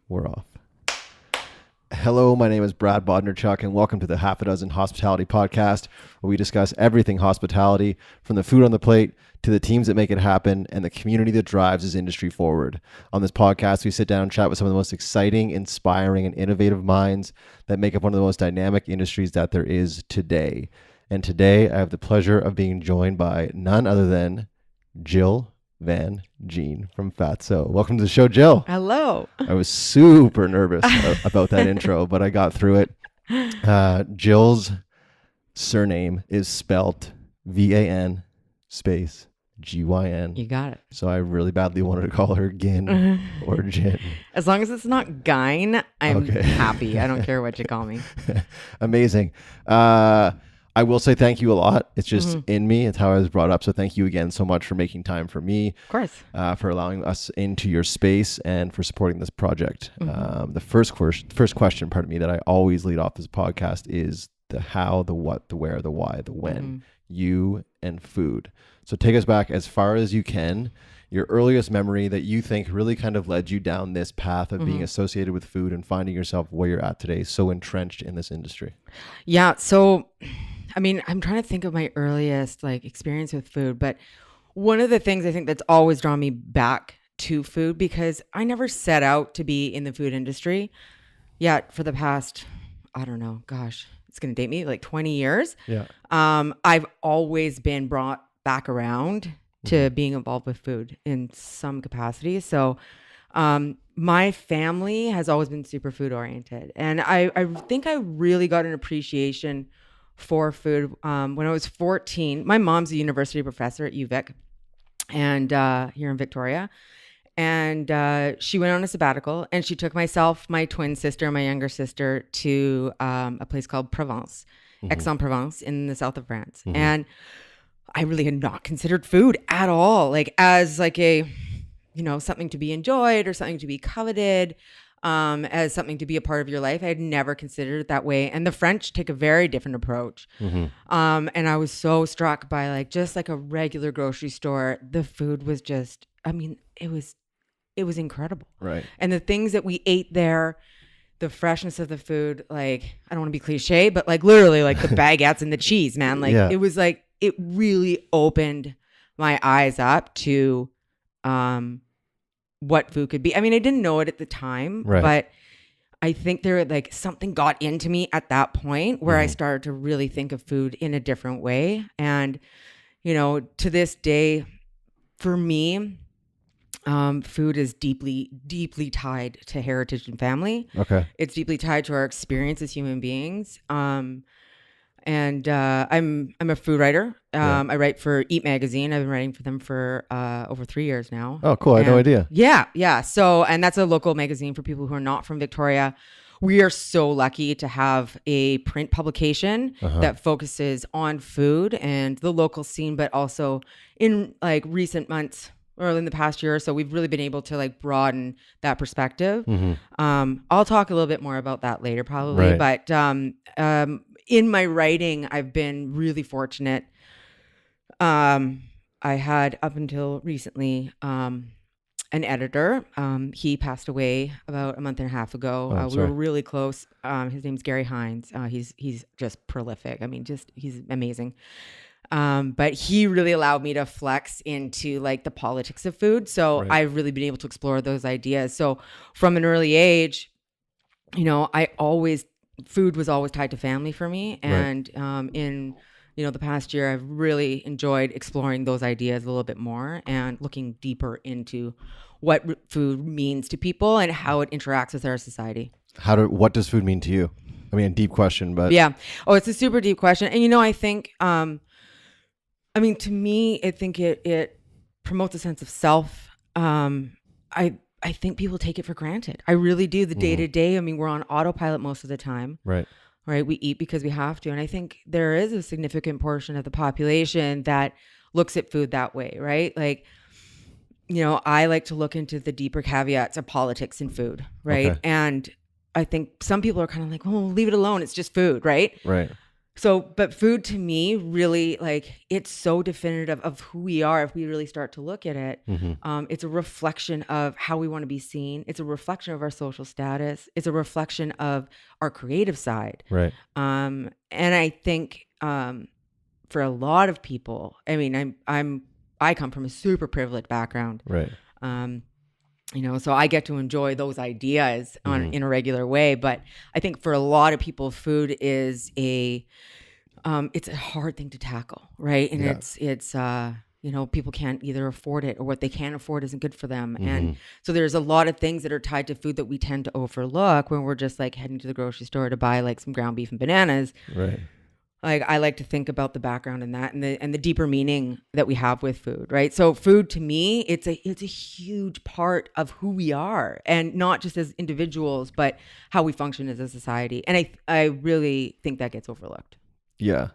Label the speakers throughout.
Speaker 1: We're off. Hello, my name is Brad Bodnerchuk, and welcome to the Half a Dozen Hospitality Podcast, where we discuss everything hospitality, from the food on the plate to the teams that make it happen and the community that drives this industry forward. On this podcast, we sit down and chat with some of the most exciting, inspiring, and innovative minds that make up one of the most dynamic industries that there is today. And today, I have the pleasure of being joined by none other than Jill Van Gene from FATSO. Welcome to the show, Jill.
Speaker 2: Hello.
Speaker 1: I was super nervous about that intro, but I got through it. Jill's surname is spelt V-A-N space G-Y-N.
Speaker 2: You got it.
Speaker 1: So I really badly wanted to call her Gin or Gin.
Speaker 2: As long as it's not Gine, I'm happy. I don't care what you call me.
Speaker 1: Amazing. I will say thank you a lot. It's just in me. It's how I was brought up. So thank you again so much for making time for me.
Speaker 2: Of course.
Speaker 1: For allowing us into your space and for supporting this project. The first question, that I always lead off this podcast is the how, the what, the where, the why, the when. You and food. So take us back as far as you can. Your earliest memory that you think really kind of led you down this path of being associated with food and finding yourself where you're at today, so entrenched in this industry.
Speaker 2: Yeah. So, I mean, I'm trying to think of my earliest experience with food, but one of the things I think that's always drawn me back to food, because I never set out to be in the food industry yet for the past, I don't know, gosh, it's going to date me, 20 years.
Speaker 1: Yeah.
Speaker 2: I've always been brought back around to being involved with food in some capacity. So my family has always been super food oriented. And I think I really got an appreciation for food when I was 14. My mom's a university professor at UVic and here in Victoria. And she went on a sabbatical, and she took myself, my twin sister, and my younger sister to a place called Provence, Aix-en-Provence in the south of France. And I really had not considered food at all, as a, something to be enjoyed or something to be coveted, as something to be a part of your life. I had never considered it that way. And the French take a very different approach. And I was so struck by just like a regular grocery store. The food was just, it was incredible.
Speaker 1: Right.
Speaker 2: And the things that we ate there, the freshness of the food, I don't want to be cliche, but literally the baguettes and the cheese, man. It was it really opened my eyes up to what food could be. I mean, I didn't know it at the time, but I think something got into me at that point where I started to really think of food in a different way. And, to this day, for me, food is deeply, deeply tied to heritage and family. Okay. It's deeply tied to our experience as human beings. And I'm a food writer. I write for Eat Magazine. I've been writing for them for over 3 years now.
Speaker 1: Oh, cool. I had no idea.
Speaker 2: Yeah. So, and that's a local magazine for people who are not from Victoria. We are so lucky to have a print publication that focuses on food and the local scene, but also in recent months or in the past year or so, we've really been able to broaden that perspective. I'll talk a little bit more about that later probably, but in my writing, I've been really fortunate. I had, up until recently, an editor. He passed away about a month and a half ago. We were really close. His name's Gary Hines. He's just prolific. I mean, he's amazing. But he really allowed me to flex into the politics of food. So I've really been able to explore those ideas. So from an early age, food was always tied to family for me. And in the past year, I've really enjoyed exploring those ideas a little bit more and looking deeper into what food means to people and how it interacts with our society.
Speaker 1: What does food mean to you? I mean, a deep question, but
Speaker 2: yeah. Oh, it's a super deep question. And I think to me, I think it promotes a sense of self. I think people take it for granted. I really do. The day to day. I mean, we're on autopilot most of the time. Right. We eat because we have to. And I think there is a significant portion of the population that looks at food that way, right? I like to look into the deeper caveats of politics and food, right? Okay. And I think some people are kind of well, leave it alone. It's just food, right? Right. So, but food to me really, like, it's so definitive of who we are if we really start to look at it. It's a reflection of how we want to be seen. It's a reflection of our social status. It's a reflection of our creative side.
Speaker 1: Right.
Speaker 2: And I think for a lot of people, I mean, I come from a super privileged background.
Speaker 1: Right.
Speaker 2: You know, so I get to enjoy those ideas in a regular way. But I think for a lot of people, food is it's a hard thing to tackle, right? And it's you know, people can't either afford it, or what they can afford isn't good for them. And so there's a lot of things that are tied to food that we tend to overlook when we're just like heading to the grocery store to buy like some ground beef and bananas.
Speaker 1: Right.
Speaker 2: Like, I like to think about the background in that, and the deeper meaning that we have with food, right? So food to me, it's a huge part of who we are, and not just as individuals, but how we function as a society. And I really think that gets overlooked.
Speaker 1: Yeah.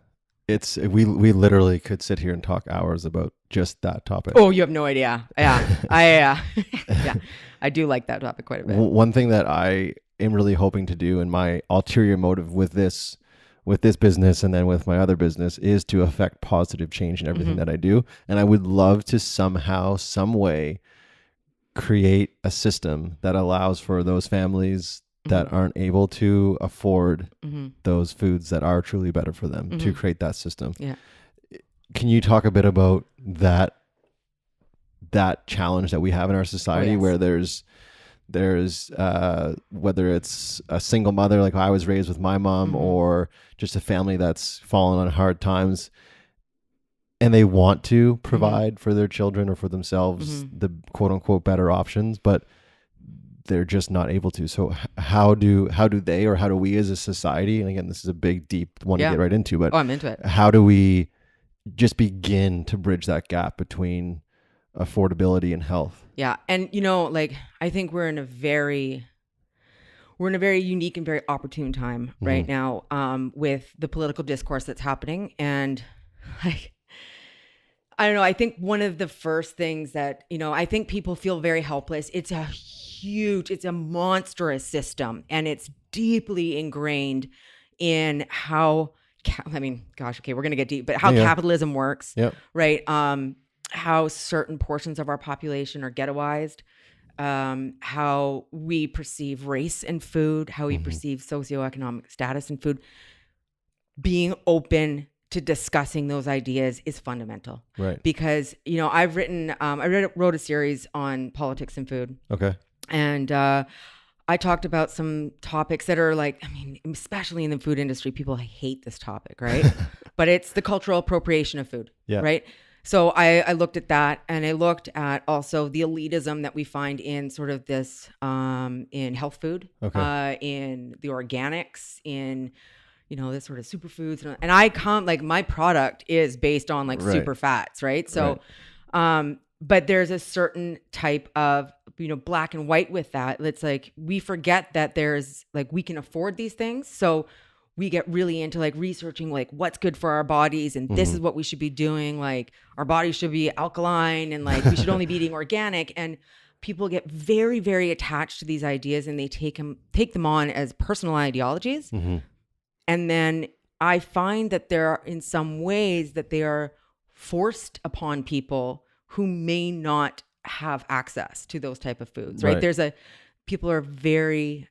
Speaker 1: It's we literally could sit here and talk hours about just that topic.
Speaker 2: Oh, you have no idea. Yeah. Yeah, I do like that topic quite a bit.
Speaker 1: One thing that I am really hoping to do, and my ulterior motive with this business and then with my other business, is to affect positive change in everything that I do. And I would love to somehow, some way, create a system that allows for those families that aren't able to afford those foods that are truly better for them to create that system.
Speaker 2: Yeah.
Speaker 1: Can you talk a bit about that challenge that we have in our society, where there's whether it's a single mother like I was raised with my mom, or just a family that's fallen on hard times, and they want to provide for their children or for themselves the quote unquote better options, but they're just not able to. So how do they, or how do we as a society, and again, this is a big, deep one to get right into, but
Speaker 2: I'm into it.
Speaker 1: How do we just begin to bridge that gap between affordability and health?
Speaker 2: Yeah. And you know, like, I think we're in a very unique and very opportune time right now, with the political discourse that's happening. And like, I don't know, I think one of the first things that, you know, I think people feel very helpless. It's a monstrous system, and it's deeply ingrained in how, I mean, gosh, okay, we're going to get deep, but how capitalism works, right? How certain portions of our population are ghettoized, how we perceive race in food, how we perceive socioeconomic status in food. Being open to discussing those ideas is fundamental,
Speaker 1: right?
Speaker 2: Because, you know, I wrote a series on politics and food.
Speaker 1: Okay.
Speaker 2: And I talked about some topics that are like, I mean, especially in the food industry, people hate this topic, right? But it's the cultural appropriation of food, right? So I looked at that, and I looked at also the elitism that we find in sort of this, in health food, in the organics, in, you know, this sort of superfoods. And I come, like, my product is based on like super fats, right? So, but there's a certain type of, you know, black and white with that. It's like, we forget that there's like, we can afford these things. So we get really into like researching like what's good for our bodies, and this is what we should be doing. Like, our bodies should be alkaline, and like we should only be eating organic. And people get very, very attached to these ideas, and they take them on as personal ideologies. And then I find that there are, in some ways, that they are forced upon people who may not have access to those type of foods, right? People are very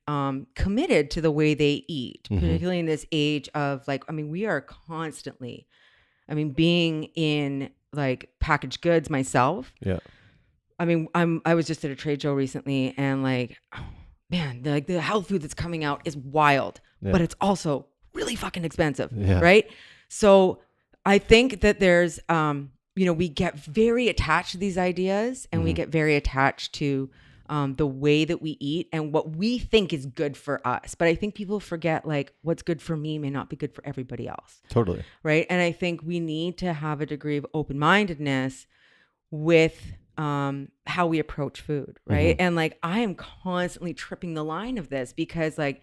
Speaker 2: committed to the way they eat, particularly in this age of like, I mean, we are constantly, I mean, being in like packaged goods myself. Yeah. I mean, I was just at a trade show recently, and like, oh, man, the health food that's coming out is wild, but it's also really fucking expensive, right? So I think that there's, you know, we get very attached to these ideas, and we get very attached to the way that we eat and what we think is good for us. But I think people forget, like, what's good for me may not be good for everybody else.
Speaker 1: Totally.
Speaker 2: Right. And I think we need to have a degree of open-mindedness with how we approach food. Right. And like, I am constantly tripping the line of this because, like,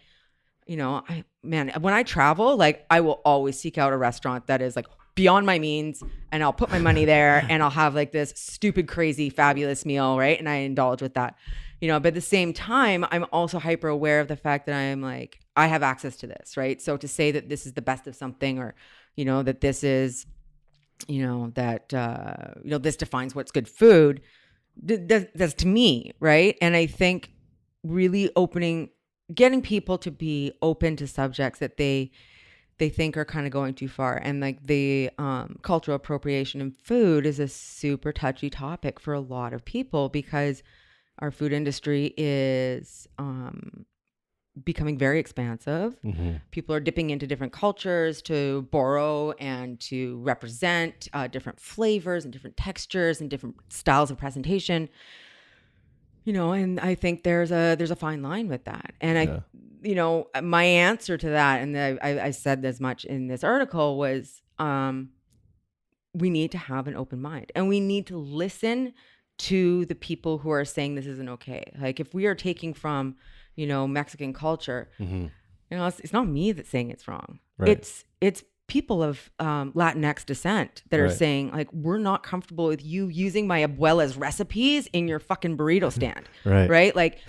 Speaker 2: you know, when I travel, like, I will always seek out a restaurant that is like beyond my means, and I'll put my money there, and I'll have like this stupid, crazy, fabulous meal, right? And I indulge with that, you know. But at the same time, I'm also hyper aware of the fact that I'm like, I have access to this, right? So to say that this is the best of something, or, that this is, that, this defines what's good food, that's to me, right? And I think really getting people to be open to subjects that they think are kind of going too far. And like the cultural appropriation in food is a super touchy topic for a lot of people, because our food industry is becoming very expansive. People are dipping into different cultures to borrow and to represent different flavors and different textures and different styles of presentation. And I think there's a fine line with that. And my answer to that, and I said as much in this article, was we need to have an open mind, and we need to listen to the people who are saying this isn't okay. Like if we are taking from, Mexican culture, it's not me that's saying it's wrong.
Speaker 1: Right.
Speaker 2: It's people of Latinx descent that are saying, like, we're not comfortable with you using my abuela's recipes in your fucking burrito stand. Right. Like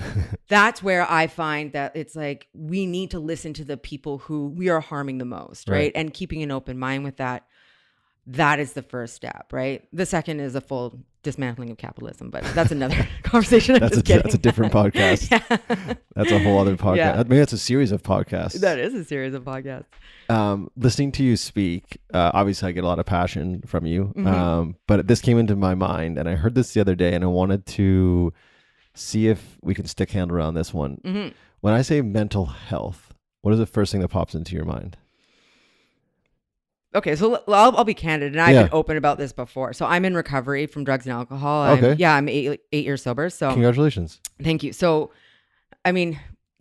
Speaker 2: that's where I find that it's like, we need to listen to the people who we are harming the most. Right. And keeping an open mind with that is the first step. Right. The second is a full dismantling of capitalism, but that's another conversation.
Speaker 1: That's a different podcast. Yeah. That's a whole other podcast.
Speaker 2: Yeah.
Speaker 1: Maybe that's a series of podcasts.
Speaker 2: That is a series of podcasts.
Speaker 1: Listening to you speak, obviously I get a lot of passion from you. But this came into my mind, and I heard this the other day, and I wanted to see if we can stick hand around this one. When I say mental health, what is the first thing that pops into your mind?
Speaker 2: Okay, so I'll be candid, and I've been open about this before. So I'm in recovery from drugs and alcohol. I'm 8 years sober. So
Speaker 1: congratulations.
Speaker 2: Thank you. So, I mean,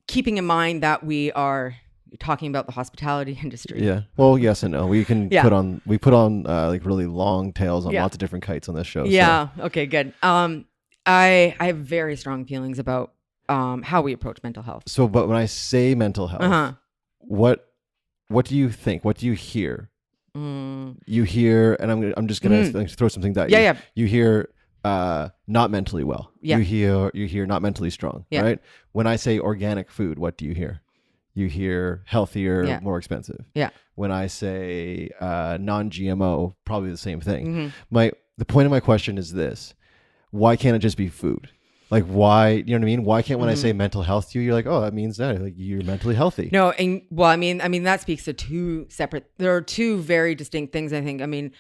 Speaker 2: keeping in mind that we are talking about the hospitality industry.
Speaker 1: Yeah. Well, yes and no. We can put on like really long tails on lots of different kites on this show.
Speaker 2: Yeah. So. Okay. Good. I have very strong feelings about how we approach mental health.
Speaker 1: So, but when I say mental health, what do you think? What do you hear? You hear, and I'm just gonna throw something at you.
Speaker 2: Yeah.
Speaker 1: You hear not mentally well.
Speaker 2: Yeah.
Speaker 1: You hear not mentally strong.
Speaker 2: Yeah.
Speaker 1: Right. When I say organic food, what do you hear? You hear healthier, more expensive.
Speaker 2: Yeah.
Speaker 1: When I say non-GMO, probably the same thing. The point of my question is this: why can't it just be food? Like, why, you know what I mean? Why can't when I say mental health to you, you're like, oh, that means that like you're mentally healthy?
Speaker 2: No, and well, I mean that speaks to there are two very distinct things, I think. I mean,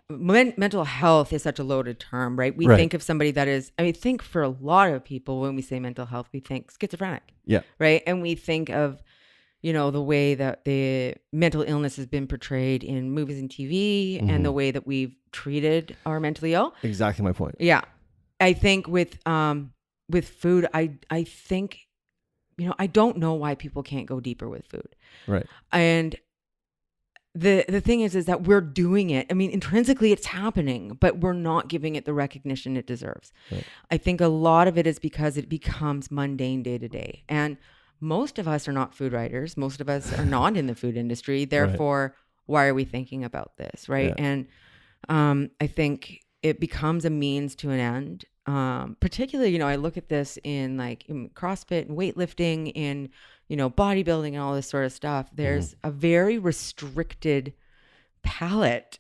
Speaker 2: mental health is such a loaded term, right? We think of somebody that is, I think for a lot of people, when we say mental health, we think schizophrenic.
Speaker 1: Yeah.
Speaker 2: Right. And we think of, the way that the mental illness has been portrayed in movies and TV and the way that we've treated our mentally ill.
Speaker 1: Exactly my point.
Speaker 2: Yeah. I think with food, I think, I don't know why people can't go deeper with food.
Speaker 1: Right.
Speaker 2: And the thing is that we're doing it. I mean, intrinsically it's happening, but we're not giving it the recognition it deserves. Right. I think a lot of it is because it becomes mundane day to day. And most of us are not food writers. Most of us are not in the food industry. Therefore, why are we thinking about this? Right. Yeah. And I think it becomes a means to an end. Particularly, I look at this in CrossFit and weightlifting, in, bodybuilding and all this sort of stuff. There's a very restricted palette.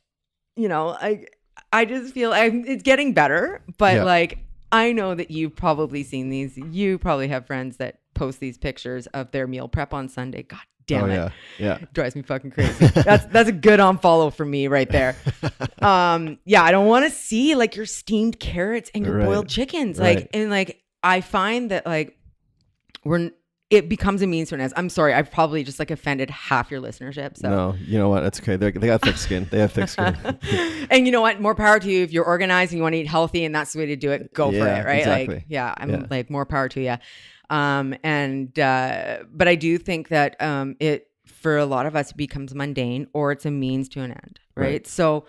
Speaker 2: I just feel it's getting better, but I know that you've probably seen these. You probably have friends that post these pictures of their meal prep on Sunday. God damn it.
Speaker 1: Yeah.
Speaker 2: It drives me fucking crazy. That's a good unfollow for me right there. I don't want to see your steamed carrots and your boiled chickens. I find that it becomes a means to an end. I'm sorry, I've probably just offended half your listenership. So
Speaker 1: no, you know what? That's okay. They got thick skin. They have thick skin.
Speaker 2: And you know what? More power to you. If you're organized and you want to eat healthy and that's the way to do it, go for it. Right?
Speaker 1: Exactly.
Speaker 2: I'm more power to you. But I do think that it, for a lot of us, it becomes mundane, or it's a means to an end, right? So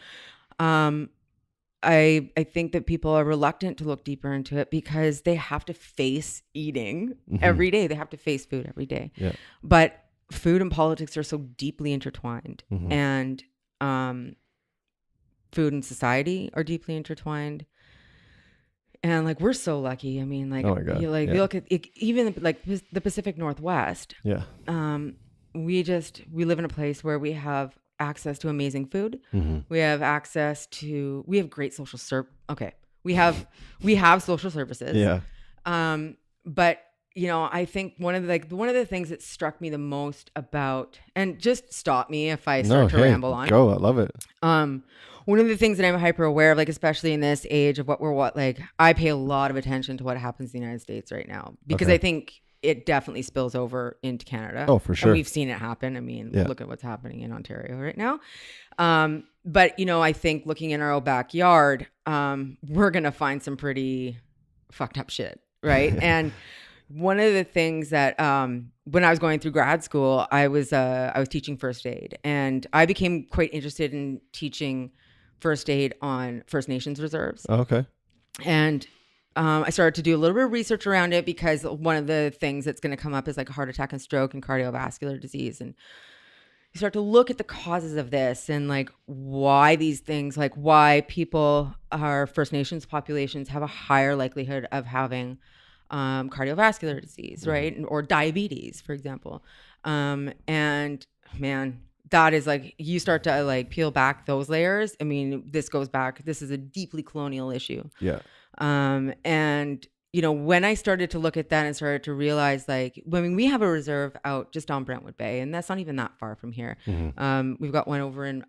Speaker 2: I think that people are reluctant to look deeper into it because they have to face eating every day. They have to face food every day. Yeah. But food and politics are so deeply intertwined, and food and society are deeply intertwined. And we're so lucky. I mean,
Speaker 1: oh my God.
Speaker 2: You look at even the Pacific Northwest.
Speaker 1: Yeah.
Speaker 2: we live in a place where we have access to amazing food.
Speaker 1: Mm-hmm.
Speaker 2: We have great we have social services.
Speaker 1: Yeah.
Speaker 2: But I think one of the things that struck me the most about, and just stop me if I start to ramble on.
Speaker 1: Go. I love it.
Speaker 2: One of the things that I'm hyper aware of, like, especially in this age of I pay a lot of attention to what happens in the United States right now, because I think it definitely spills over into Canada.
Speaker 1: Oh, for sure.
Speaker 2: And we've seen it happen. I mean, look at what's happening in Ontario right now. But, I think looking in our own backyard, we're going to find some pretty fucked up shit. Right. And one of the things that when I was going through grad school, I was teaching first aid, and I became quite interested in teaching first aid on First Nations reserves.
Speaker 1: Oh, okay.
Speaker 2: And I started to do a little bit of research around it, because one of the things that's going to come up is like heart attack and stroke and cardiovascular disease. And you start to look at the causes of this and like why these things, like why our First Nations populations have a higher likelihood of having cardiovascular disease, right? Or diabetes, for example. And man, that is like, you start to like peel back those layers. I mean, this is a deeply colonial issue.
Speaker 1: Yeah.
Speaker 2: And when I started to look at that and started to realize, like, we have a reserve out just on Brentwood Bay, and that's not even that far from here.
Speaker 1: Mm-hmm.
Speaker 2: We've got one over in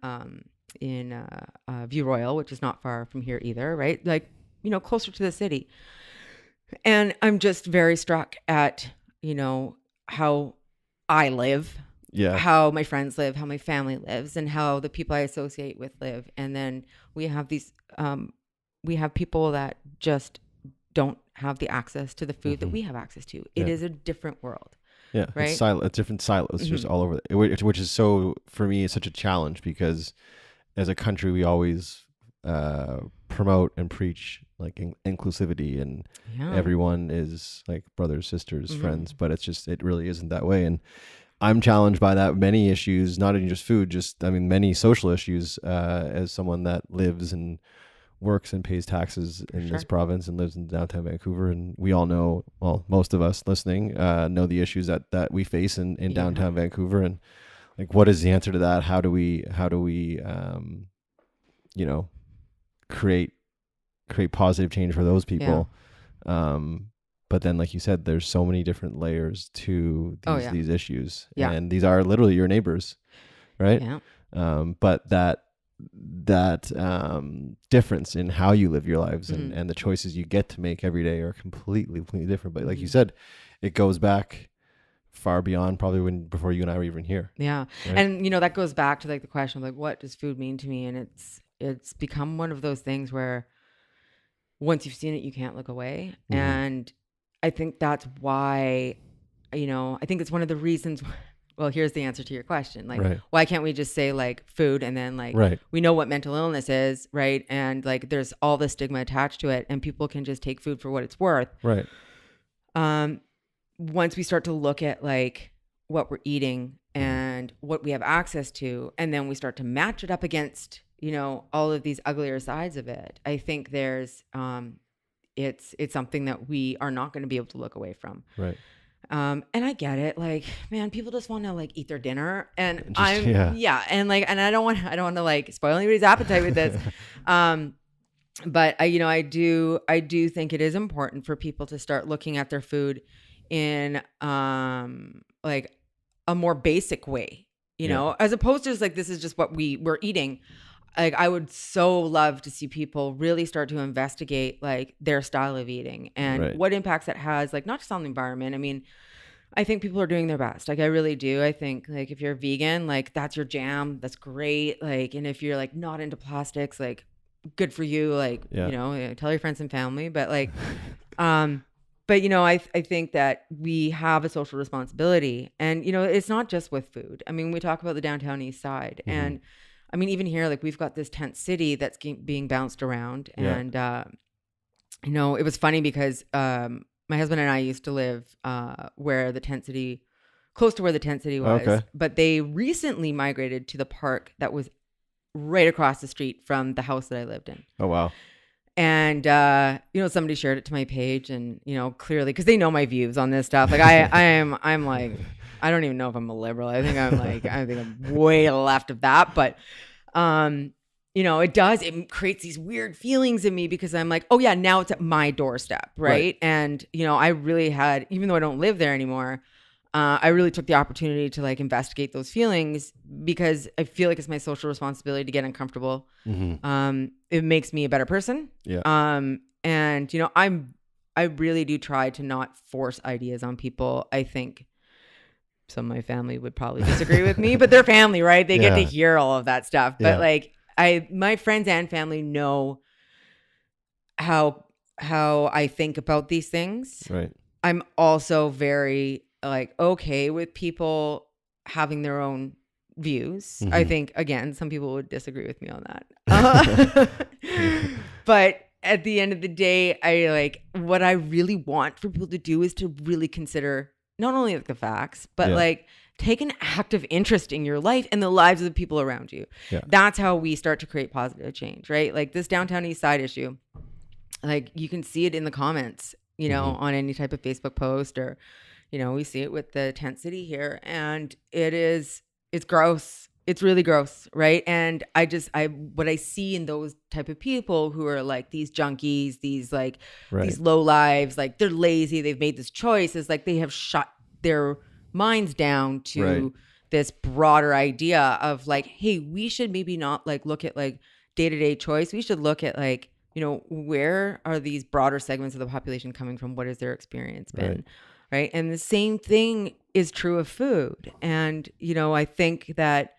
Speaker 2: View Royal, which is not far from here either, right? Like, closer to the city. And I'm just very struck at, how I live, how my friends live, how my family lives, and how the people I associate with live. And then we have people that just don't have the access to the food that we have access to. It is a different world.
Speaker 1: Yeah.
Speaker 2: Right.
Speaker 1: It's different silos just all over, which is so, for me, it's such a challenge, because as a country, we always promote and preach like inclusivity, and everyone is like brothers, sisters, friends, but it really isn't that way. And I'm challenged by that. Many issues, not even just food, many social issues, as someone that lives and works and pays taxes in this province and lives in downtown Vancouver. And we all know, well, most of us listening know the issues that we face in downtown Vancouver. And like, what is the answer to that? How do we create positive change for those people? But then, like you said, there's so many different layers to these issues, and these are literally your neighbors, right? But that difference in how you live your lives and the choices you get to make every day are completely different. But like you said, it goes back far beyond probably before you and I were even here.
Speaker 2: Yeah. Right? And that goes back to like the question of like, what does food mean to me? And it's become one of those things where once you've seen it, you can't look away. And I think that's why, I think it's one of the reasons. Well, here's the answer to your question. Like, why can't we just say like food, and then like we know what mental illness is, right? And like there's all this stigma attached to it, and people can just take food for what it's worth. Right. Once we start to look at like what we're eating and what we have access to, and then we start to match it up against, all of these uglier sides of it, I think there's it's something that we are not going to be able to look away from. Right. And I get it. Like, man, people just want to like eat their dinner, and and I don't want to like spoil anybody's appetite with this. But I do think it is important for people to start looking at their food in like a more basic way, as opposed to just like, this is just what we're eating. Like, I would so love to see people really start to investigate like their style of eating and what impacts that has, like not just on the environment. I mean, I think people are doing their best. Like, I really do. I think like if you're vegan, like that's your jam. That's great. Like, and if you're like not into plastics, like good for you. Like, tell your friends and family. But like, but I think that we have a social responsibility, and it's not just with food. I mean, we talk about the downtown east side, and I mean, even here, like we've got this tent city that's being bounced around. And, it was funny because my husband and I used to live close to where the tent city was. Okay. But they recently migrated to the park that was right across the street from the house that I lived in.
Speaker 1: Oh, wow.
Speaker 2: And, somebody shared it to my page, and, clearly, because they know my views on this stuff. Like I'm I don't even know if I'm a liberal. I think I'm way left of that. But, it creates these weird feelings in me because I'm like, oh yeah, now it's at my doorstep. Right. And, I really had, even though I don't live there anymore, I really took the opportunity to like investigate those feelings because I feel like it's my social responsibility to get uncomfortable. It makes me a better person.
Speaker 1: Yeah.
Speaker 2: And I really do try to not force ideas on people. I think some of my family would probably disagree with me, but they're family, right? They get to hear all of that stuff. But like my friends and family know how I think about these things.
Speaker 1: Right.
Speaker 2: I'm also very like okay with people having their own views. I think again, some people would disagree with me on that. But at the end of the day, I like what I really want for people to do is to really consider not only like the facts, but like take an active interest in your life and the lives of the people around you. Yeah. That's how we start to create positive change, right? Like this downtown east side issue, like you can see it in the comments, on any type of Facebook post or, we see it with the tent city here and it's gross. It's really gross, right? And what I see in those type of people who are like these junkies, these like these low lives, like they're lazy, they've made this choice, is like they have shut their minds down to this broader idea of like, hey, we should maybe not like look at like day-to-day choice. We should look at like, where are these broader segments of the population coming from? What has their experience been? Right. And the same thing is true of food. And, I think that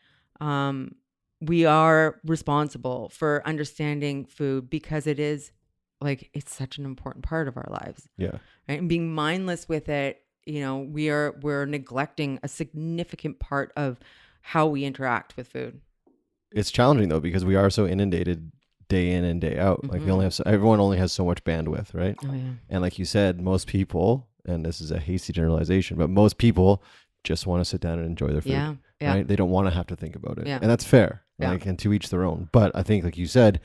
Speaker 2: we are responsible for understanding food because it is like, it's such an important part of our lives.
Speaker 1: Yeah.
Speaker 2: Right. And being mindless with it, we're neglecting a significant part of how we interact with food.
Speaker 1: It's challenging though, because we are so inundated day in and day out. Like everyone only has so much bandwidth, right?
Speaker 2: Oh, yeah.
Speaker 1: And like you said, most people, and this is a hasty generalization, but most people just want to sit down and enjoy their food.
Speaker 2: Yeah.
Speaker 1: Right? They don't want to have to think about it.
Speaker 2: Yeah.
Speaker 1: And that's fair.
Speaker 2: Yeah.
Speaker 1: Like, and to each their own. But I think, like you said,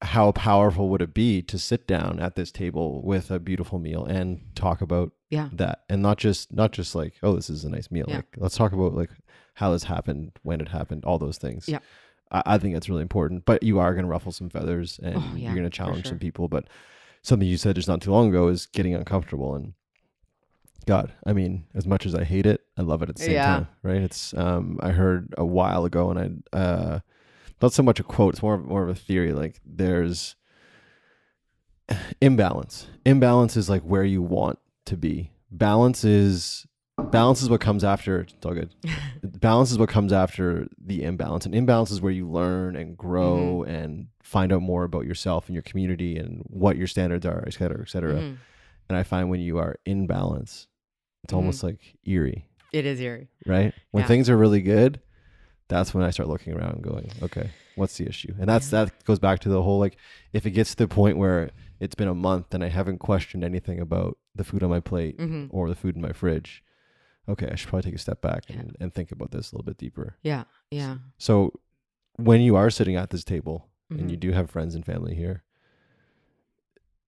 Speaker 1: how powerful would it be to sit down at this table with a beautiful meal and talk about that, and not just like, oh, this is a nice meal. Like, let's talk about like how this happened, when it happened, all those things.
Speaker 2: Yeah.
Speaker 1: I think that's really important. But you are going to ruffle some feathers and you're going to challenge some people. But something you said just not too long ago is getting uncomfortable. And God, I mean, as much as I hate it, I love it at the same time, right? It's I heard a while ago, and I not so much a quote, it's more of a theory. Like there's imbalance. Imbalance is like where you want to be. Balance is what comes after. It's all good. Balance is what comes after the imbalance, and imbalance is where you learn and grow and find out more about yourself and your community and what your standards are, et cetera, et cetera. And I find when you are in balance, it's almost like eerie.
Speaker 2: It is eerie,
Speaker 1: right? When things are really good, that's when I start looking around and going, okay, what's the issue? And that goes back to the whole, like, if it gets to the point where it's been a month and I haven't questioned anything about the food on my plate or the food in my fridge, okay, I should probably take a step back and think about this a little bit deeper.
Speaker 2: Yeah. Yeah.
Speaker 1: So when you are sitting at this table and you do have friends and family here,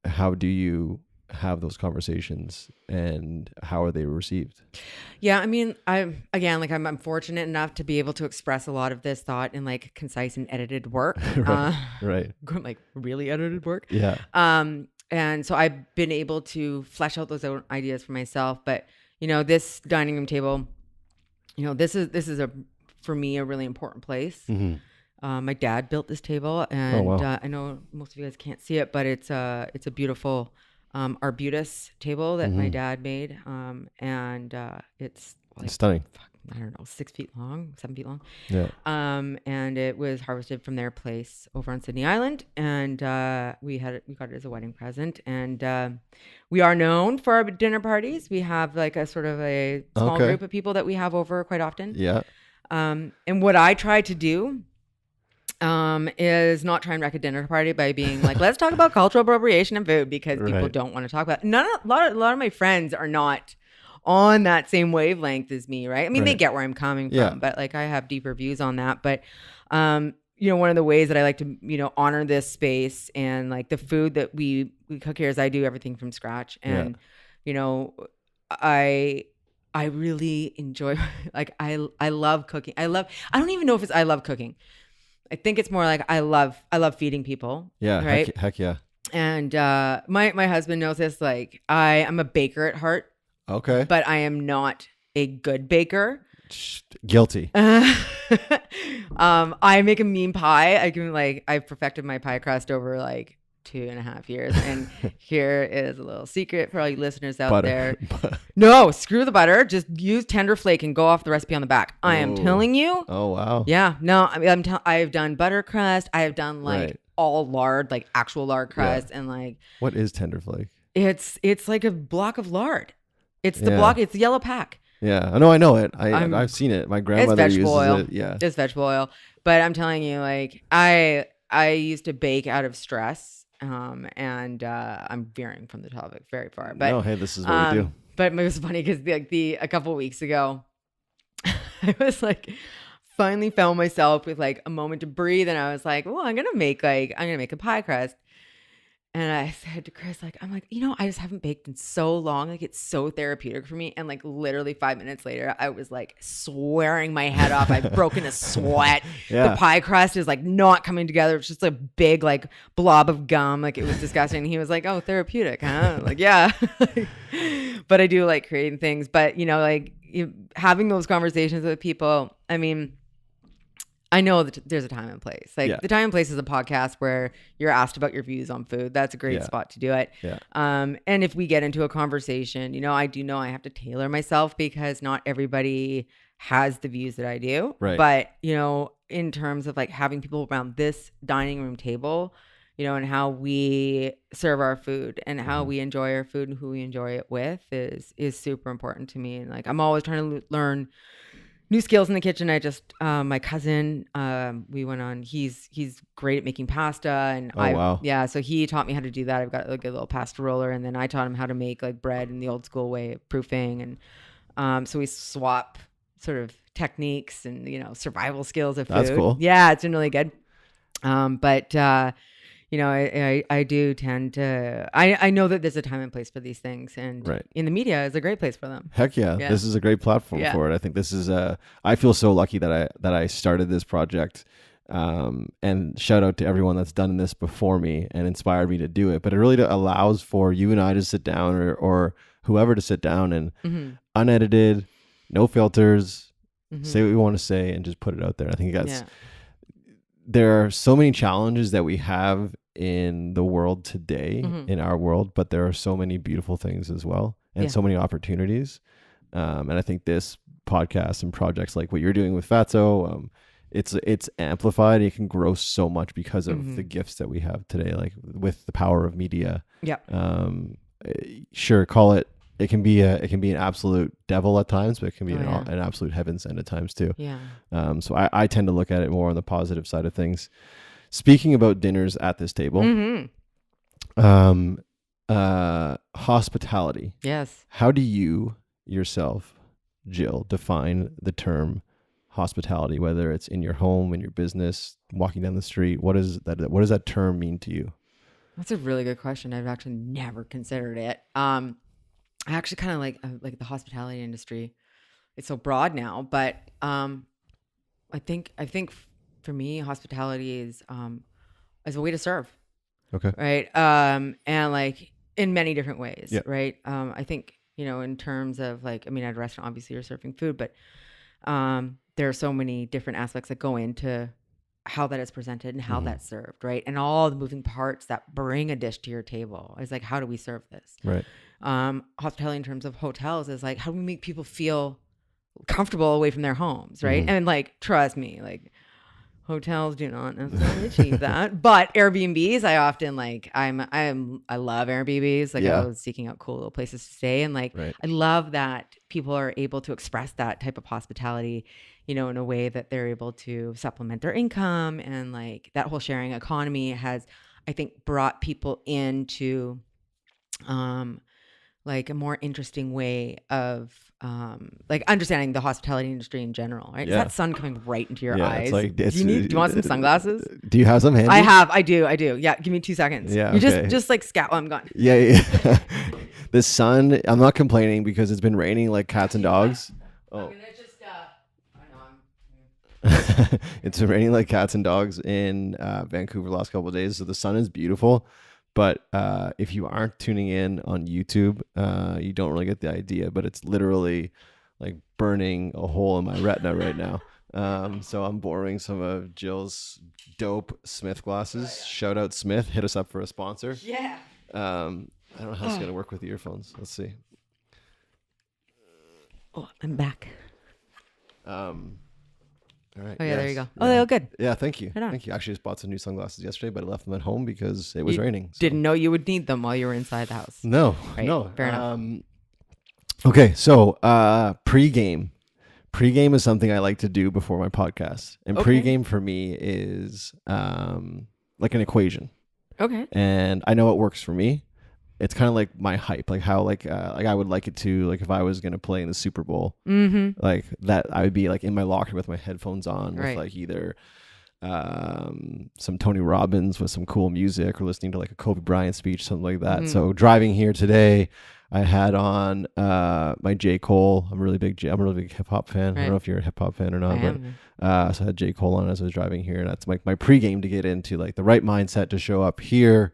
Speaker 1: how do you have those conversations and how are they received?
Speaker 2: Yeah, I mean, I'm fortunate enough to be able to express a lot of this thought in like concise and edited work.
Speaker 1: Right.
Speaker 2: Like really edited work.
Speaker 1: Yeah.
Speaker 2: And so I've been able to flesh out those own ideas for myself. But this dining room table, this is for me a really important place. My dad built this table, and I know most of you guys can't see it, but it's a beautiful arbutus table that my dad made, and it's like,
Speaker 1: stunning.
Speaker 2: I don't know, 6 feet long, 7 feet long.
Speaker 1: Yeah.
Speaker 2: And it was harvested from their place over on Sydney Island, and we got it as a wedding present. And we are known for our dinner parties. We have like a sort of a small group of people that we have over quite often.
Speaker 1: Yeah.
Speaker 2: And what I try to do is not try and wreck a dinner party by being like, let's talk about cultural appropriation and food, because people don't want to talk about it. A lot of my friends are not on that same wavelength as me, right? I mean, they get where I'm coming from, but like I have deeper views on that. But one of the ways that I like to, honor this space and like the food that we cook here is I do everything from scratch. And, I I really enjoy, like, I love cooking. I don't even know if it's, I love cooking. I think it's more like I love feeding people.
Speaker 1: Yeah.
Speaker 2: Right.
Speaker 1: Heck yeah.
Speaker 2: And my husband knows this. Like, I am a baker at heart,
Speaker 1: Okay.
Speaker 2: but I am not a good baker.
Speaker 1: Guilty.
Speaker 2: I make a mean pie. I've perfected my pie crust over like 2.5 years. And here is a little secret for all you listeners out there. No, screw the butter. Just use tender flake and go off the recipe on the back. I am telling you.
Speaker 1: Oh, wow.
Speaker 2: Yeah. No, I've done butter crust. I have done like all lard, like actual lard crust. And like,
Speaker 1: what is tender flake?
Speaker 2: It's like a block of lard. It's the block. It's the yellow pack.
Speaker 1: Yeah, I know it. I've seen it. My grandmother uses it. Yeah,
Speaker 2: it's vegetable oil. But I'm telling you, like, I used to bake out of stress, and I'm veering from the topic very far. But
Speaker 1: no, hey, this is what we do.
Speaker 2: But it was funny because a couple of weeks ago, I was like, finally found myself with like a moment to breathe, and I was like, well, I'm gonna make a pie crust. And I said to Chris, like, I'm like, I just haven't baked in so long. Like, it's so therapeutic for me. And like literally 5 minutes later, I was like swearing my head off. I've broken a sweat.
Speaker 1: Yeah.
Speaker 2: The pie crust is like not coming together. It's just a big like blob of gum. Like, it was disgusting. And he was like, oh, therapeutic, huh? Like, yeah. But I do like creating things. But, having those conversations with people, I mean, I know that there's a time and place. Like, the time and place is a podcast where you're asked about your views on food. That's a great spot to do it. Yeah. And if we get into a conversation, I do know I have to tailor myself because not everybody has the views that I do.
Speaker 1: Right.
Speaker 2: But, in terms of like having people around this dining room table, and how we serve our food and how we enjoy our food and who we enjoy it with is super important to me. And like, I'm always trying to learn new skills in the kitchen. I just, my cousin, we went on, he's great at making pasta and
Speaker 1: wow.
Speaker 2: Yeah. So he taught me how to do that. I've got like a little pasta roller, and then I taught him how to make like bread in the old school way of proofing. And, so we swap sort of techniques and, survival skills of food.
Speaker 1: That's cool.
Speaker 2: Yeah. It's been really good. I do tend to, I know that there's a time and place for these things, and in the media is a great place for them.
Speaker 1: Heck yeah. This is a great platform for it. I think this is I feel so lucky that I started this project, and shout out to everyone that's done this before me and inspired me to do it. But it really allows for you and I to sit down or whoever to sit down and unedited, no filters, say what we want to say and just put it out there. I think there are so many challenges that we have in the world today, in our world, but there are so many beautiful things as well, and so many opportunities. And I think this podcast and projects like what you're doing with FATSO, it's amplified. It can grow so much because of the gifts that we have today, like with the power of media. Yeah. Sure, call it. It can be an absolute devil at times, but it can be an absolute heaven sent at times too. Yeah. So I tend to look at it more on the positive side of things. Speaking about dinners at this table, hospitality. Yes. How do you yourself, Jill, define the term hospitality? Whether it's in your home, in your business, walking down the street, what does that term mean to you?
Speaker 2: That's a really good question. I've actually never considered it. I actually kind of like the hospitality industry. It's so broad now, but I think for me, hospitality is a way to serve. Okay. Right. And like in many different ways. Yep. Right. I think, in terms of like, at a restaurant, obviously you're serving food, but there are so many different aspects that go into how that is presented and how that's served, right? And all the moving parts that bring a dish to your table is like, how do we serve this? Right. Hospitality in terms of hotels is like, how do we make people feel comfortable away from their homes, right? And like, trust me, like hotels do not necessarily achieve that, but Airbnbs, I often like, I love Airbnbs. Like I was seeking out cool little places to stay. And like, I love that people are able to express that type of hospitality, in a way that they're able to supplement their income. And like that whole sharing economy has, I think, brought people into, like a more interesting way of like understanding the hospitality industry in general, right? Yeah. It's that sun coming right into your eyes. Do you want some sunglasses?
Speaker 1: Do you have some handy?
Speaker 2: I do. Yeah, give me 2 seconds. Yeah, you just like scout while I'm gone.
Speaker 1: Yeah. This sun, I'm not complaining because it's been raining like cats and dogs. Oh. It's been raining like cats and dogs in Vancouver the last couple of days. So the sun is beautiful. But if you aren't tuning in on YouTube, you don't really get the idea. But it's literally like burning a hole in my retina right now. So I'm borrowing some of Jill's dope Smith glasses. Shout out Smith. Hit us up for a sponsor.
Speaker 2: Yeah.
Speaker 1: I don't know how it's going to work with the earphones. Let's see.
Speaker 2: Oh, I'm back.
Speaker 1: All right.
Speaker 2: Oh, yeah, there you go.
Speaker 1: Yeah.
Speaker 2: Oh, they look good.
Speaker 1: Yeah, thank you.
Speaker 2: Right on.
Speaker 1: Thank you. Actually, just bought some new sunglasses yesterday, but I left them at home because it was raining. So.
Speaker 2: Didn't know you would need them while you were inside the house.
Speaker 1: No,
Speaker 2: Right,
Speaker 1: no.
Speaker 2: fair enough.
Speaker 1: Okay, so pregame. Pregame is something I like to do before my podcast. And
Speaker 2: Okay.
Speaker 1: pregame for me is like an equation.
Speaker 2: Okay.
Speaker 1: And I know it works for me. It's kind of like my hype, like how like I would like it to, like if I was going to play in the Super Bowl, like that I would be like in my locker with my headphones on with like either some Tony Robbins with some cool music or listening to like a Kobe Bryant speech, something like that. So driving here today, I had on my J. Cole. I'm a really big hip hop fan. I don't know if you're a hip hop fan or not, but so I had J. Cole on as I was driving here, and that's like my pregame to get into like the right mindset to show up here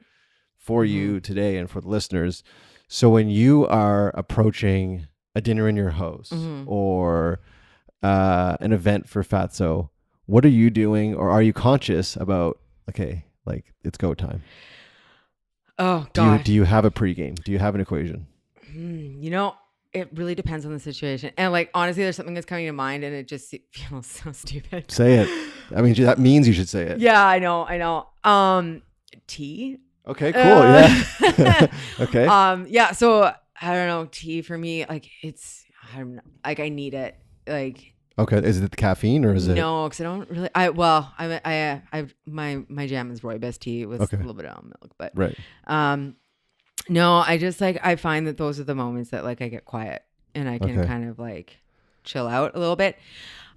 Speaker 1: for you today and for the listeners. So when you are approaching a dinner in your house or an event for FATSO, what are you doing, or are you conscious about, okay, like it's go time?
Speaker 2: Oh, God.
Speaker 1: Do you have a pregame? Do you have an equation?
Speaker 2: You know, it really depends on the situation. And like, honestly, there's something that's coming to mind and it just feels so stupid.
Speaker 1: Say it. I mean, that means you should say it.
Speaker 2: Yeah, I know. Tea.
Speaker 1: Okay, cool. Yeah. Okay.
Speaker 2: Yeah. So I don't know. Tea for me, like I need it. Like.
Speaker 1: Okay. Is it the caffeine or is it?
Speaker 2: No, because I don't really. My jam is rooibos tea with a little bit of almond milk, but
Speaker 1: right.
Speaker 2: No, I just like, I find that those are the moments that like I get quiet and I can kind of like chill out a little bit.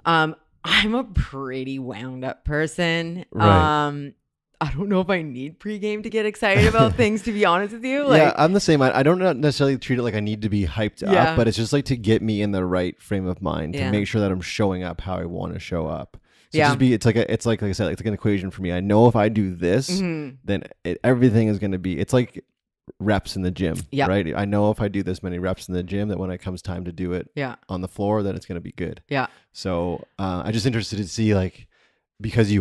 Speaker 2: I'm a pretty wound up person.
Speaker 1: Right.
Speaker 2: I don't know if I need pregame to get excited about things, to be honest with you. Like,
Speaker 1: yeah, I'm the same. I don't necessarily treat it like I need to be hyped up, but it's just like to get me in the right frame of mind to make sure that I'm showing up how I want to show up. So it's like I said, it's like an equation for me. I know if I do this, then everything is going to be, it's like reps in the gym, right? I know if I do this many reps in the gym that when it comes time to do it on the floor, then it's going to be good. Yeah. So I'm just interested to see, like, because you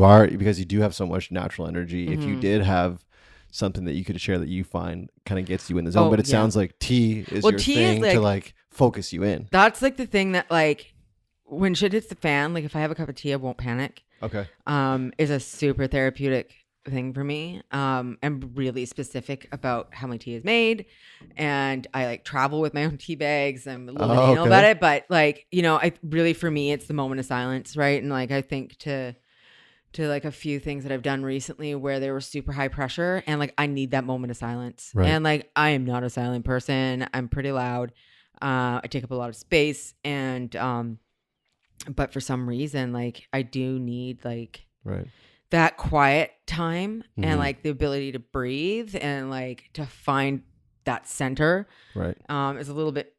Speaker 1: do have so much natural energy, if you did have something that you could share that you find kind of gets you in the zone, but it sounds like tea is your thing to like focus you in. That's
Speaker 2: like the thing that, like, when shit hits the fan, like if I have a cup of tea, I won't panic.
Speaker 1: Okay.
Speaker 2: Is a super therapeutic thing for me. I'm really specific about how my tea is made, and I like travel with my own tea bags. I'm a little anal about it, but like, you know, for me, it's the moment of silence, right? And like, I think to like a few things that I've done recently where they were super high pressure, and like I need that moment of silence. Right. And like, I am not a silent person. I'm pretty loud. I take up a lot of space, and but for some reason, like I do need like that quiet time and like the ability to breathe and like to find that center. Right. Is a little bit,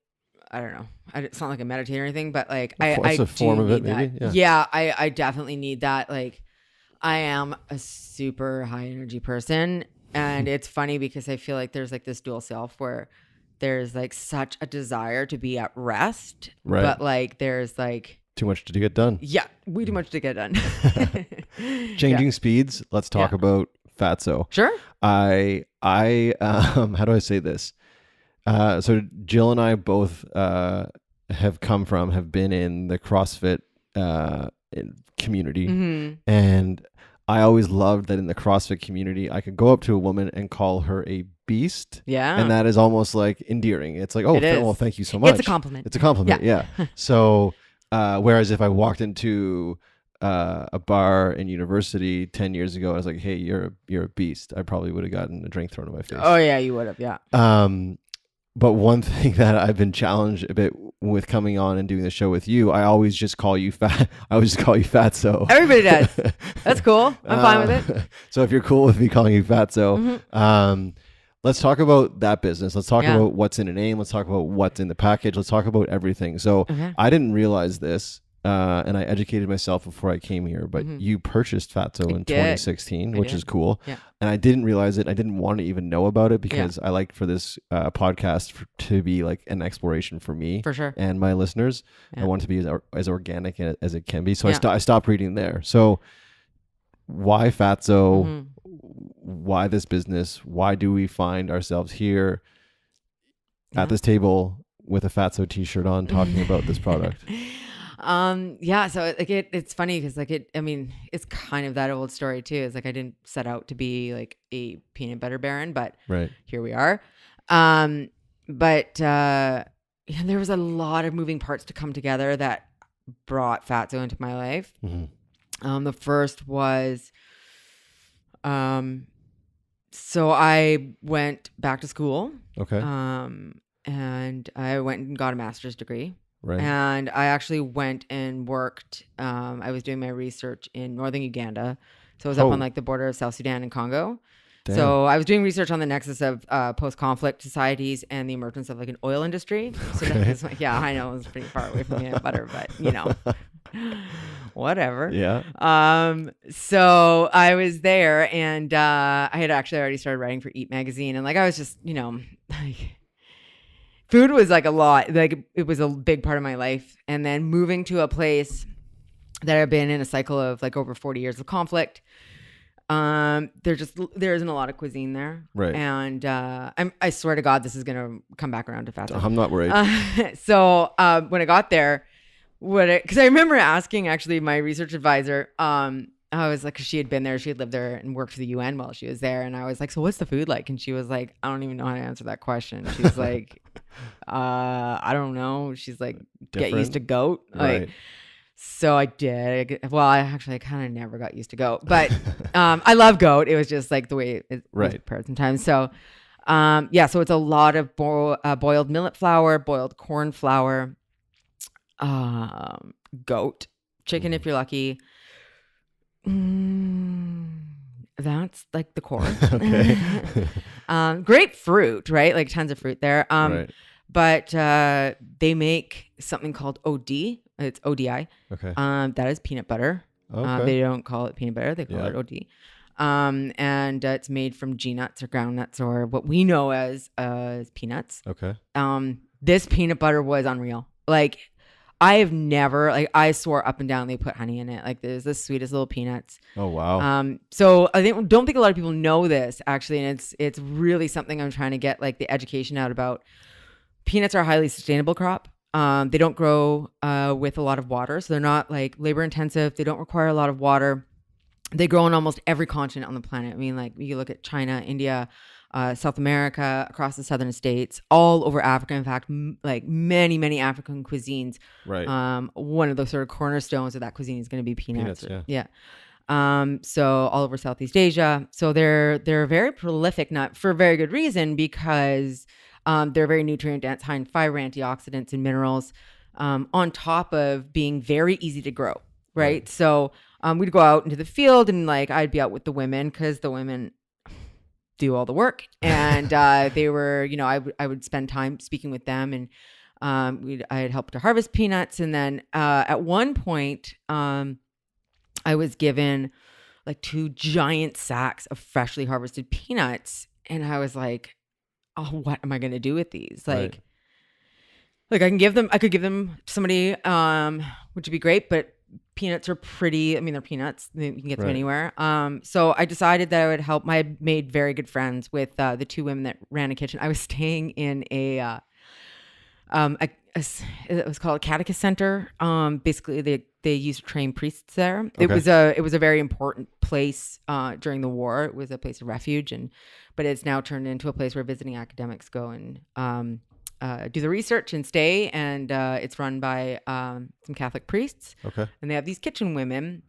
Speaker 2: I don't know. It's not like a meditate or anything, but like I
Speaker 1: a form of it, maybe.
Speaker 2: Yeah. I definitely need that. Like, I am a super high energy person, and it's funny because I feel like there's like this dual self where there's like such a desire to be at rest, but like there's like
Speaker 1: too much to get done.
Speaker 2: Yeah, way too much to get done.
Speaker 1: Changing speeds. Let's talk about FATSO.
Speaker 2: Sure.
Speaker 1: I how do I say this? So Jill and I both have been in the CrossFit community, and I always loved that in the CrossFit community, I could go up to a woman and call her a beast. Yeah. And that is almost like endearing. It's like, well, thank you so much.
Speaker 2: It's a compliment.
Speaker 1: It's a compliment. Yeah. So, whereas if I walked into a bar in university 10 years ago, I was like, hey, you're a beast, I probably would have gotten a drink thrown in my face.
Speaker 2: Oh yeah, you would have. Yeah.
Speaker 1: But one thing that I've been challenged a bit with coming on and doing the show with you, I always just call you fat. I always just call you Fatso.
Speaker 2: Everybody does. That's cool. I'm fine with it.
Speaker 1: So if you're cool with me calling you Fatso, let's talk about that business. Let's talk
Speaker 2: Yeah.
Speaker 1: about what's in a name. Let's talk about what's in the package. Let's talk about everything. So
Speaker 2: Okay.
Speaker 1: I didn't realize this, and I educated myself before I came here, but you purchased FATSO in
Speaker 2: did.
Speaker 1: 2016, which
Speaker 2: did.
Speaker 1: is cool.
Speaker 2: Yeah.
Speaker 1: And I didn't realize it. I didn't want to even know about it because I like for this podcast to be like an exploration for me
Speaker 2: For sure.
Speaker 1: and my listeners.
Speaker 2: Yeah.
Speaker 1: I want it to be as organic as it can be. So
Speaker 2: Yeah.
Speaker 1: I stopped reading there. So why FATSO?
Speaker 2: Mhm.
Speaker 1: Why this business? Why do we find ourselves here
Speaker 2: Yeah.
Speaker 1: at this table with a FATSO t-shirt on talking about this product?
Speaker 2: Yeah, so like it's funny because I mean, it's kind of that old story too. It's like I didn't set out to be like a peanut butter baron, but
Speaker 1: Right.
Speaker 2: here we are. But yeah, there was a lot of moving parts to come together that brought FATSO into my life. The first was, so I went back to school.
Speaker 1: Okay.
Speaker 2: And I went and got a master's degree.
Speaker 1: Right.
Speaker 2: And I actually went and worked. I was doing my research in northern Uganda. So I was up on like the border of South Sudan and Congo.
Speaker 1: Damn.
Speaker 2: So I was doing research on the nexus of post-conflict societies and the emergence of like an oil industry. So that was like, yeah, I know it was pretty far away from peanut butter, but you know, whatever.
Speaker 1: Yeah.
Speaker 2: So I was there and I had actually already started writing for Eat Magazine. And like, I was just, you know, like, food was like a lot, like it was a big part of my life. And then moving to a place that I've been in a cycle of like over 40 years of conflict. There isn't a lot of cuisine there.
Speaker 1: Right.
Speaker 2: And I swear to God, this is going to come back around to FATSO.
Speaker 1: I'm not worried.
Speaker 2: So when I got there, because I remember asking actually my research advisor, I was like, 'cause she had been there, she had lived there and worked for the UN while she was there. And I was like, so what's the food like? And she was like, I don't even know how to answer that question. She was like, I don't know. She's like, get used to goat.
Speaker 1: Right.
Speaker 2: Like, so I did. Well, I kind of never got used to goat, but I love goat. It was just like the way it was prepared sometimes. So yeah, so it's a lot of boiled millet flour, boiled corn flour, goat, chicken if you're lucky. That's like the core.
Speaker 1: Okay.
Speaker 2: Great fruit, right? Like tons of fruit there.
Speaker 1: Right.
Speaker 2: But they make something called OD. It's ODI.
Speaker 1: Okay.
Speaker 2: That is peanut butter.
Speaker 1: Okay.
Speaker 2: They don't call it peanut butter. They call it OD. And it's made from G-nuts or ground nuts or what we know as peanuts.
Speaker 1: Okay.
Speaker 2: This peanut butter was unreal. Like I have never, like I swore up and down they put honey in it. Like there's the sweetest little peanuts.
Speaker 1: Oh, wow.
Speaker 2: So I don't think a lot of people know this actually. And it's really something I'm trying to get like the education out about. Peanuts are a highly sustainable crop. They don't grow with a lot of water. So they're not like labor intensive. They don't require a lot of water. They grow on almost every continent on the planet. I mean, like you look at China, India, South America, across the southern states, all over Africa. In fact, like many, many African cuisines.
Speaker 1: Right.
Speaker 2: One of the sort of cornerstones of that cuisine is going to be peanuts.
Speaker 1: Yeah.
Speaker 2: So all over Southeast Asia. So they're very prolific, not for a very good reason, because they're very nutrient dense, high in fiber, antioxidants, and minerals, on top of being very easy to grow. Right. So we'd go out into the field and like I'd be out with the women because the women do all the work. And they were, you know, I would spend time speaking with them and I had helped to harvest peanuts. And then at one point I was given like 2 giant sacks of freshly harvested peanuts. And I was like, oh, what am I going to do with these? Like I could give them to somebody, which would be great, but peanuts are pretty, I mean, they're peanuts. You can get them anywhere. So I decided that I would help. I made very good friends with the 2 women that ran a kitchen. I was staying in it was called a catechist center. Basically they used to train priests there. Okay. It was a very important place during the war. It was a place of refuge, but it's now turned into a place where visiting academics go and do the research and stay. And it's run by some Catholic priests. Okay. And they have these kitchen women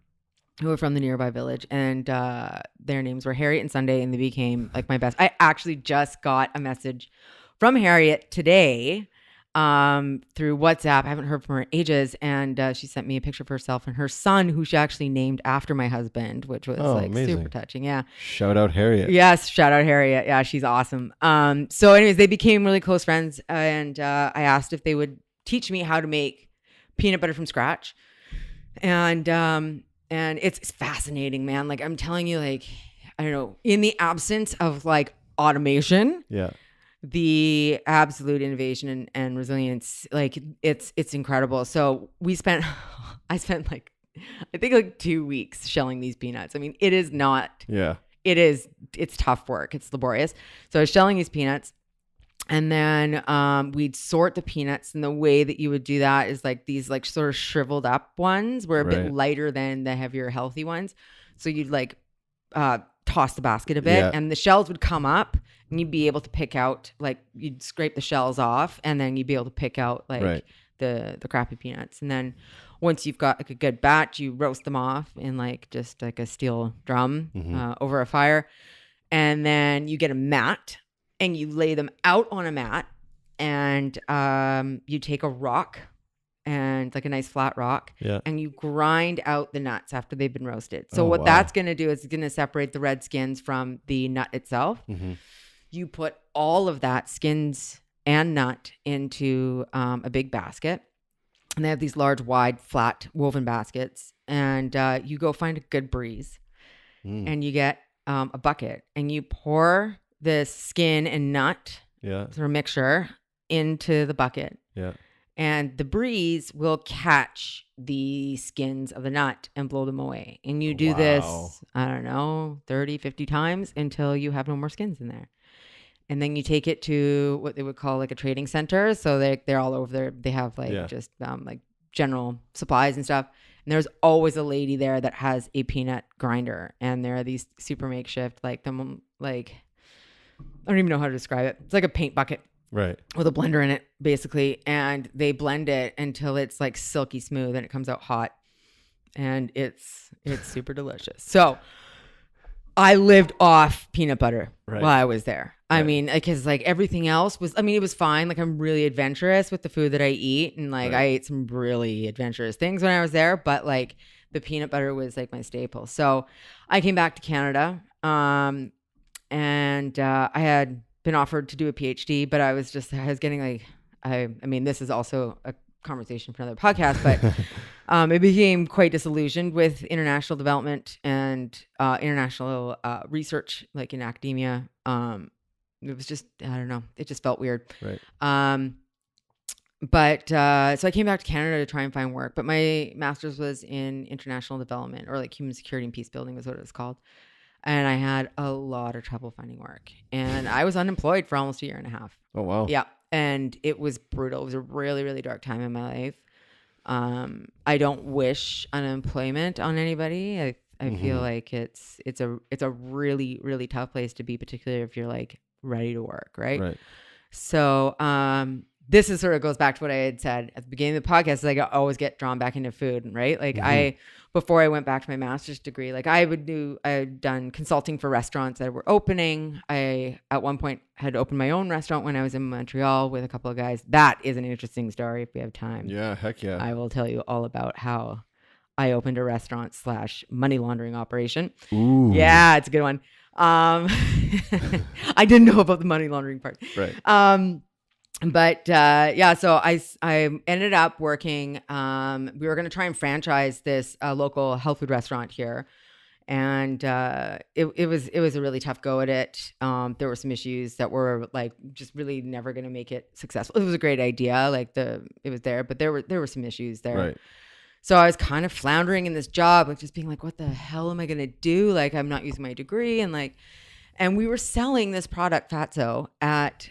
Speaker 2: who are from the nearby village, and their names were Harriet and Sunday, and they became like my best. I actually just got a message from Harriet today. through WhatsApp. I haven't heard from her in ages. And she sent me a picture of herself and her son, who she actually named after my husband, which was
Speaker 1: amazing.
Speaker 2: super touching. Yeah.
Speaker 1: Shout out Harriet.
Speaker 2: Yes. Shout out Harriet. Yeah, she's awesome. So anyways, they became really close friends. And I asked if they would teach me how to make peanut butter from scratch. And it's fascinating, man. Like, I'm telling you, like, I don't know, in the absence of like automation, the absolute innovation and resilience, like it's incredible. So I spent like, I think like 2 weeks shelling these peanuts. I mean, it is not, it's tough work. It's laborious. So I was shelling these peanuts. And then we'd sort the peanuts, and the way that you would do that is like these like sort of shriveled up ones were a bit lighter than the heavier healthy ones. So you'd like toss the basket a bit, and the shells would come up, and you'd be able to pick out, like, you'd scrape the shells off, and then you'd be able to pick out like the crappy peanuts. And then once you've got like a good batch, you roast them off in like just like a steel drum over a fire, and then you get a mat. And you lay them out on a mat, and you take a rock, and like a nice flat rock, and you grind out the nuts after they've been roasted. So that's going to do is it's going to separate the red skins from the nut itself. You put all of that skins and nut into a big basket, and they have these large, wide, flat woven baskets, and you go find a good breeze, and you get a bucket, and you pour the skin and nut sort of mixture into the bucket. And the breeze will catch the skins of the nut and blow them away. And you do this, I don't know, 30, 50 times until you have no more skins in there. And then you take it to what they would call like a trading center. So they're all over there. They have like just like general supplies and stuff. And there's always a lady there that has a peanut grinder. And there are these super makeshift, like them, like, I don't even know how to describe it. It's like a paint bucket with a blender in it, basically. And they blend it until it's like silky smooth, and it comes out hot. And it's super delicious. So I lived off peanut butter while I was there. I mean, because like everything else was, I mean, it was fine. Like, I'm really adventurous with the food that I eat. And like I ate some really adventurous things when I was there. But like the peanut butter was like my staple. So I came back to Canada. And I had been offered to do a PhD, but I was getting like, I mean, this is also a conversation for another podcast, but I became quite disillusioned with international development and international research, like in academia. It was just, I don't know, it just felt weird. But so I came back to Canada to try and find work, but my master's was in international development, or like human security and peace building was what it was called. And I had a lot of trouble finding work. And I was unemployed for almost a year and a half.
Speaker 1: Oh, wow.
Speaker 2: Yeah. And it was brutal. It was a really, really dark time in my life. I don't wish unemployment on anybody. I feel like it's a really, really tough place to be, particularly if you're like ready to work, right? So this is sort of goes back to what I had said at the beginning of the podcast. Is like I always get drawn back into food, right? Like before I went back to my master's degree, like I had done consulting for restaurants that were opening. I, at one point, had opened my own restaurant when I was in Montreal with a couple of guys. That is an interesting story if we have time.
Speaker 1: Yeah, heck yeah.
Speaker 2: I will tell you all about how I opened a restaurant / money laundering operation.
Speaker 1: Ooh.
Speaker 2: Yeah, it's a good one. I didn't know about the money laundering part. But so I ended up working. We were going to try and franchise this local health food restaurant here, and it was a really tough go at it. There were some issues that were like just really never going to make it successful. It was a great idea, like it was there, but there were some issues there. So I was kind of floundering in this job, like just being like, what the hell am I going to do? Like, I'm not using my degree, and we were selling this product FATSO at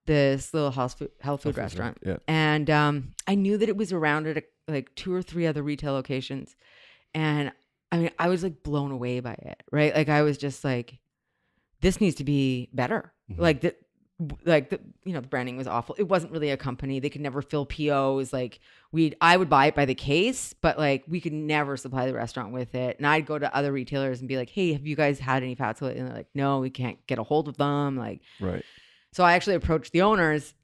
Speaker 2: this little health food restaurant. And I knew that it was around at like 2 or 3 other retail locations. And I mean, I was like blown away by it, right? Like I was just like, this needs to be better. Like the branding was awful. It wasn't really a company. They could never fill POs. Like I would buy it by the case, but like we could never supply the restaurant with it. And I'd go to other retailers and be like, hey, have you guys had any FATSO? And they're like, no, we can't get a hold of them. Like, so I actually approached the owners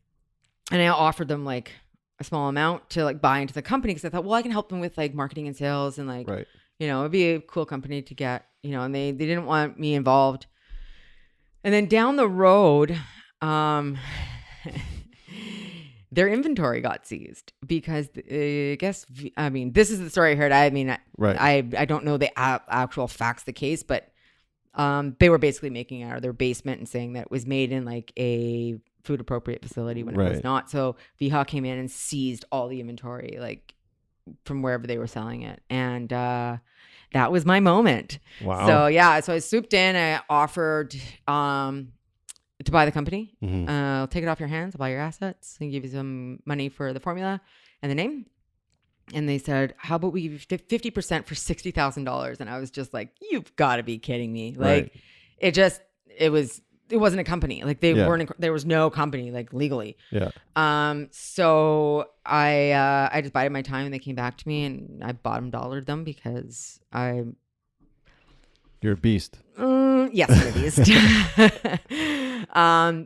Speaker 2: and I offered them like a small amount to like buy into the company because I thought, well, I can help them with like marketing and sales and like,
Speaker 1: Right.
Speaker 2: it'd be a cool company to get, and they didn't want me involved. And then down the road, their inventory got seized because this is the story I heard. I don't know the actual facts of the case, but they were basically making it out of their basement and saying that it was made in like a food appropriate facility when it was not. So VHA came in and seized all the inventory, like from wherever they were selling it. And that was my moment.
Speaker 1: Wow.
Speaker 2: So I swooped in. I offered to buy the company. I'll take it off your hands. I'll buy your assets and give you some money for the formula and the name. And they said, how about we give you 50% for $60,000? And I was just like, you've got to be kidding me. Like it wasn't a company. Like they weren't, there was no company like legally.
Speaker 1: Yeah.
Speaker 2: So I just bided my time and they came back to me and I bottom dollared them because
Speaker 1: you're a beast.
Speaker 2: Yes, I'm a beast.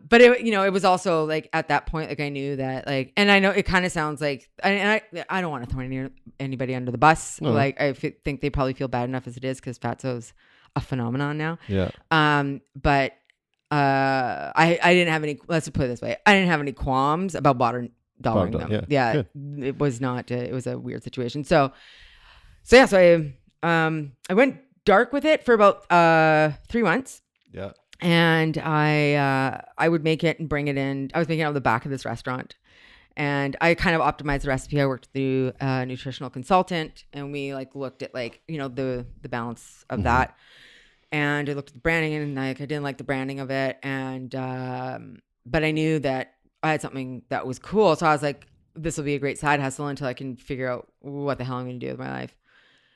Speaker 2: But it was also like at that point, like I knew that like, and I know it kind of sounds like, I don't want to throw anybody under the bus.
Speaker 1: No.
Speaker 2: Like I think they probably feel bad enough as it is because FATSO's a phenomenon now.
Speaker 1: Yeah.
Speaker 2: But I didn't have any. Let's put it this way: I didn't have any qualms about dollaring them. Yeah, it was not. It was a weird situation. So I went dark with it for about 3 months.
Speaker 1: Yeah.
Speaker 2: And I would make it and bring it in. I was making it out of the back of this restaurant. And I kind of optimized the recipe. I worked through a nutritional consultant and we like looked at like, the balance of that. And I looked at the branding and like I didn't like the branding of it. And but I knew that I had something that was cool. So I was like, this will be a great side hustle until I can figure out what the hell I'm going to do with my life.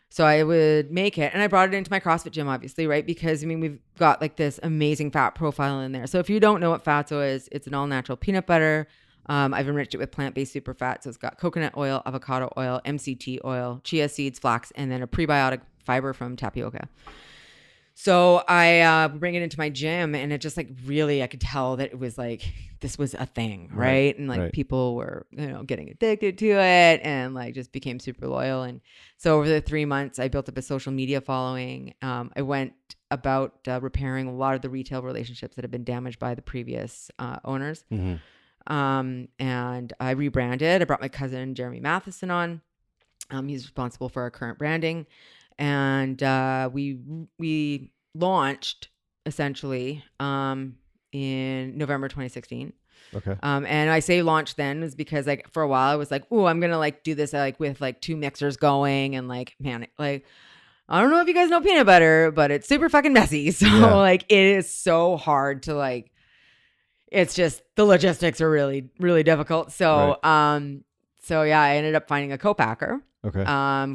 Speaker 2: So I would make it and I brought it into my CrossFit gym, obviously, right? Because we've got like this amazing fat profile in there. So if you don't know what FATSO is, it's an all natural peanut butter. I've enriched it with plant-based super fat. So it's got coconut oil, avocado oil, MCT oil, chia seeds, flax, and then a prebiotic fiber from tapioca. So I bring it into my gym and it just like really, I could tell that it was like, this was a thing. Right. And like people were, getting addicted to it and like just became super loyal. And so over the 3 months, I built up a social media following. I went about repairing a lot of the retail relationships that had been damaged by the previous owners. And I rebranded. I brought my cousin, Jeremy Matheson, on. He's responsible for our current branding. And we launched essentially in November 2016.
Speaker 1: Okay.
Speaker 2: And I say launch then is because like for a while I was like, oh, I'm gonna like do this like with like 2 mixers going and like man, like I don't know if you guys know peanut butter, but it's super fucking messy. So like it is so hard to like. It's just the logistics are really really difficult. So I ended up finding a co-packer.
Speaker 1: Okay.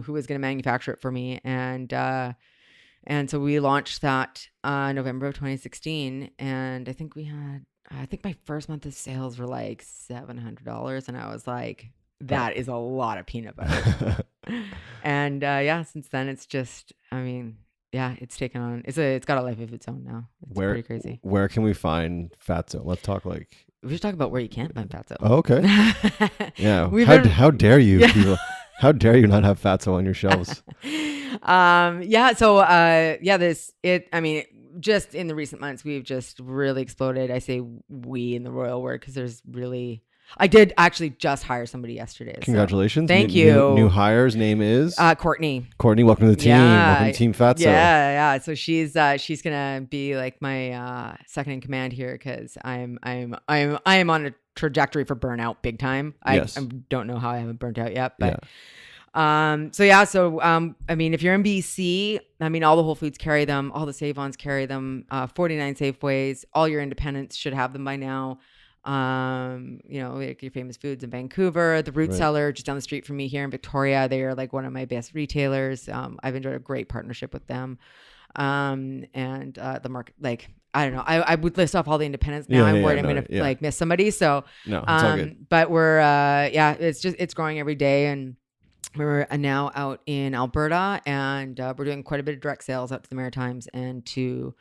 Speaker 2: Who was going to manufacture it for me. And so we launched that November of 2016. And I think my first month of sales were like $700. And I was like, that is a lot of peanut butter. And since then it's just, it's taken on, it's got a life of its own now. It's pretty crazy.
Speaker 1: Where can we find FATSO? Let's talk like.
Speaker 2: We should talk about where you can't find FATSO.
Speaker 1: Oh, okay. Yeah. How dare you people? How dare you not have FATSO on your shelves?
Speaker 2: Just in the recent months, we've just really exploded. I say we in the royal word because there's really, I did actually just hire somebody yesterday.
Speaker 1: Congratulations.
Speaker 2: Thank you.
Speaker 1: New hire's name is?
Speaker 2: Courtney.
Speaker 1: Courtney, welcome to the team. Welcome to Team FATSO.
Speaker 2: Yeah. So she's gonna be like my second in command here because I'm on a trajectory for burnout big time. I don't know how I haven't burnt out yet, but if you're in BC, all the Whole Foods carry them, all the Save-Ons carry them, 49 Safeways, all your independents should have them by now. Like your Famous Foods in Vancouver, the Root Cellar just down the street from me here in Victoria. They are like one of my best retailers. I've enjoyed a great partnership with them. And the market, like, I don't know. I would list off all the independents now. I'm worried I'm going to like miss somebody. So,
Speaker 1: no, it's all good.
Speaker 2: But we're, it's growing every day. And we're now out in Alberta and we're doing quite a bit of direct sales out to the Maritimes and to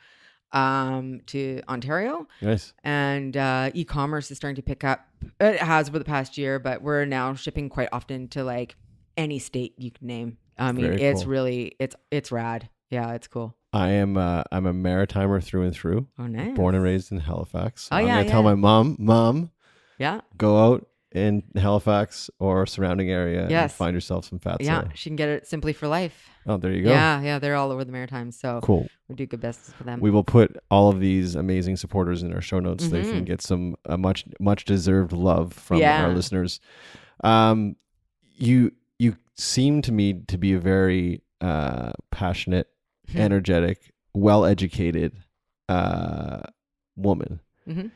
Speaker 2: to Ontario.
Speaker 1: Nice.
Speaker 2: And e-commerce is starting to pick up. It has over the past year, but we're now shipping quite often to like any state you can name. I mean,
Speaker 1: Very
Speaker 2: it's
Speaker 1: cool.
Speaker 2: really, it's rad. Yeah, it's cool.
Speaker 1: I'm a Maritimer through and through.
Speaker 2: Oh, nice.
Speaker 1: Born and raised in Halifax. So
Speaker 2: Oh,
Speaker 1: I'm
Speaker 2: yeah,
Speaker 1: gonna tell my mom,
Speaker 2: Yeah.
Speaker 1: go out in Halifax or surrounding area and
Speaker 2: Yes.
Speaker 1: find yourself some FATSO.
Speaker 2: Yeah, she can get it Simply for Life.
Speaker 1: Oh, there you go.
Speaker 2: Yeah, they're all over the Maritimes. So
Speaker 1: Cool.
Speaker 2: we do good business for them.
Speaker 1: We will put all of these amazing supporters in our show notes so they can get some much deserved love from our listeners. You seem to me to be a very passionate, energetic, well-educated woman.
Speaker 2: Mm-hmm.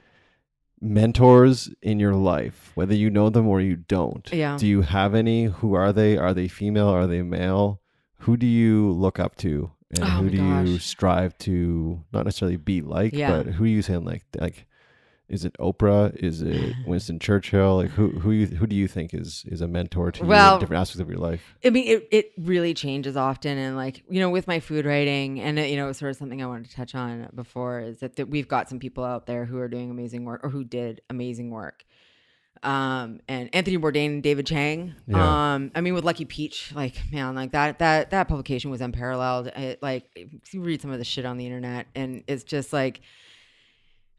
Speaker 1: Mentors in your life, whether you know them or you don't.
Speaker 2: Yeah.
Speaker 1: Do you have any? Who are they? Are they female? Are they male? Who do you look up to? And who do you strive to not necessarily be like, but who are you saying like is it Oprah? Is it Winston Churchill? Like who do you think is a mentor to you in different aspects of your life?
Speaker 2: I mean, it really changes often. And like, with my food writing and, sort of something I wanted to touch on before is that we've got some people out there who are doing amazing work or who did amazing work. And Anthony Bourdain and David Chang.
Speaker 1: Yeah.
Speaker 2: I mean, with Lucky Peach, like, man, like that publication was unparalleled. You read some of the shit on the internet and it's just like,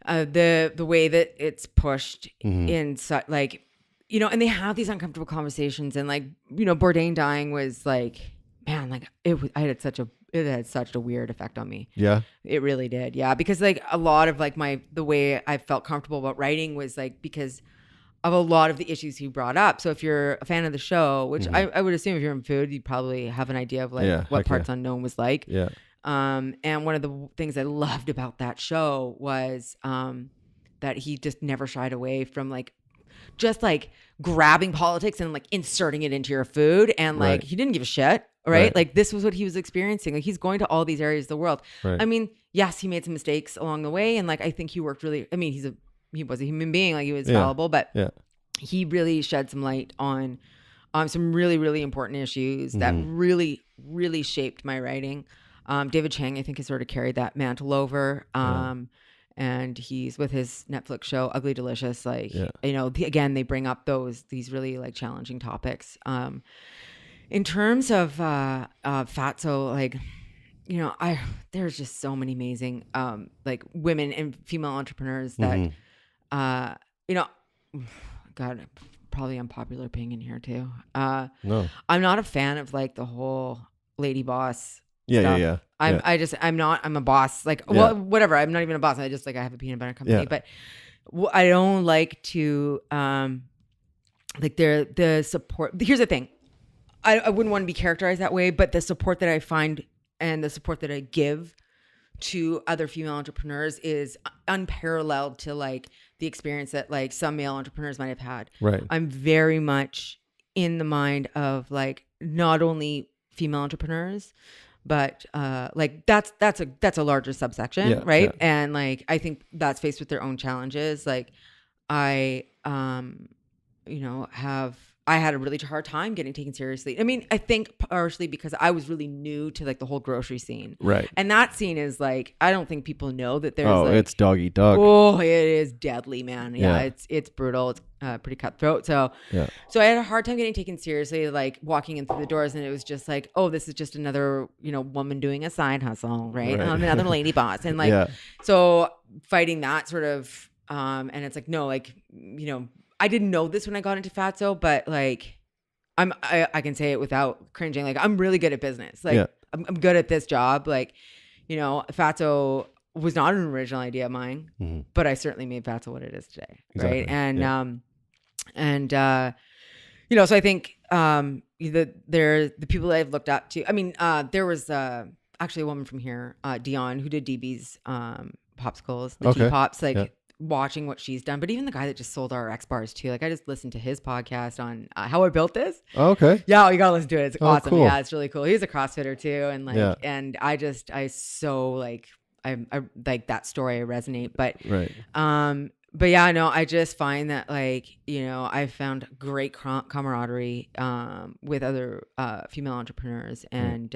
Speaker 2: the way that it's pushed in such like, and they have these uncomfortable conversations and like, Bourdain dying was like, man, like it had such a weird effect on me.
Speaker 1: Yeah.
Speaker 2: It really did. Yeah. Because like a lot of like the way I felt comfortable about writing was like, because of a lot of the issues he brought up. So if you're a fan of the show, which I would assume if you're in food, you probably have an idea of like what Parts Unknown was like.
Speaker 1: Yeah.
Speaker 2: And one of the things I loved about that show was that he just never shied away from like just like grabbing politics and like inserting it into your food. And like he didn't give a shit, right? Like this was what he was experiencing. Like he's going to all these areas of the world. Right. I mean, yes, he made some mistakes along the way. And like I think he worked really, I mean, he was a human being, like he was fallible, but he really shed some light on some really, really important issues that really, really shaped my writing. David Chang, I think, has sort of carried that mantle over. And he's with his Netflix show, Ugly Delicious. Like, again, they bring up these really like challenging topics. In terms of FATSO, like, there's just so many amazing like women and female entrepreneurs that, God, probably unpopular opinion here too.
Speaker 1: No,
Speaker 2: I'm not a fan of like the whole lady boss.
Speaker 1: Yeah.
Speaker 2: I'm a boss. Like, well, whatever. I'm not even a boss. I just like, I have a peanut butter company, but I don't like to, like the support. Here's the thing. I wouldn't want to be characterized that way, but the support that I find and the support that I give to other female entrepreneurs is unparalleled to like the experience that like some male entrepreneurs might have had.
Speaker 1: Right.
Speaker 2: I'm very much in the mind of like not only female entrepreneurs, but like that's a larger subsection, right? Yeah. And like I think that's faced with their own challenges. Like I had a really hard time getting taken seriously. I mean, I think partially because I was really new to like the whole grocery scene.
Speaker 1: Right.
Speaker 2: And that scene is like, I don't think people know that there's like,
Speaker 1: it's dog eat dog.
Speaker 2: Oh, it is deadly, man. Yeah. It's brutal. It's pretty cutthroat. So I had a hard time getting taken seriously, like walking in through the doors, and it was just like, oh, this is just another, woman doing a side hustle, right? Another lady boss. And like, so fighting that sort of, and it's like, no, like, I didn't know this when I got into FATSO, but like, I can say it without cringing. Like, I'm really good at business. Like, I'm good at this job. Like, FATSO was not an original idea of mine, but I certainly made FATSO what it is today. Exactly. Right. And, so I think, the people that I've looked up to, I mean, there was, actually a woman from here, Dion, who did DB's, popsicles, the T-Pops, like, watching what she's done, but even the guy that just sold our X bars too. Like I just listened to his podcast on how I built this.
Speaker 1: Oh, okay.
Speaker 2: Yeah, you gotta listen to it. It's awesome.
Speaker 1: Cool.
Speaker 2: Yeah, it's really cool. He's a CrossFitter too, and like, and I like that story. I resonate, but but yeah, no, I just find that like I found great camaraderie with other female entrepreneurs, and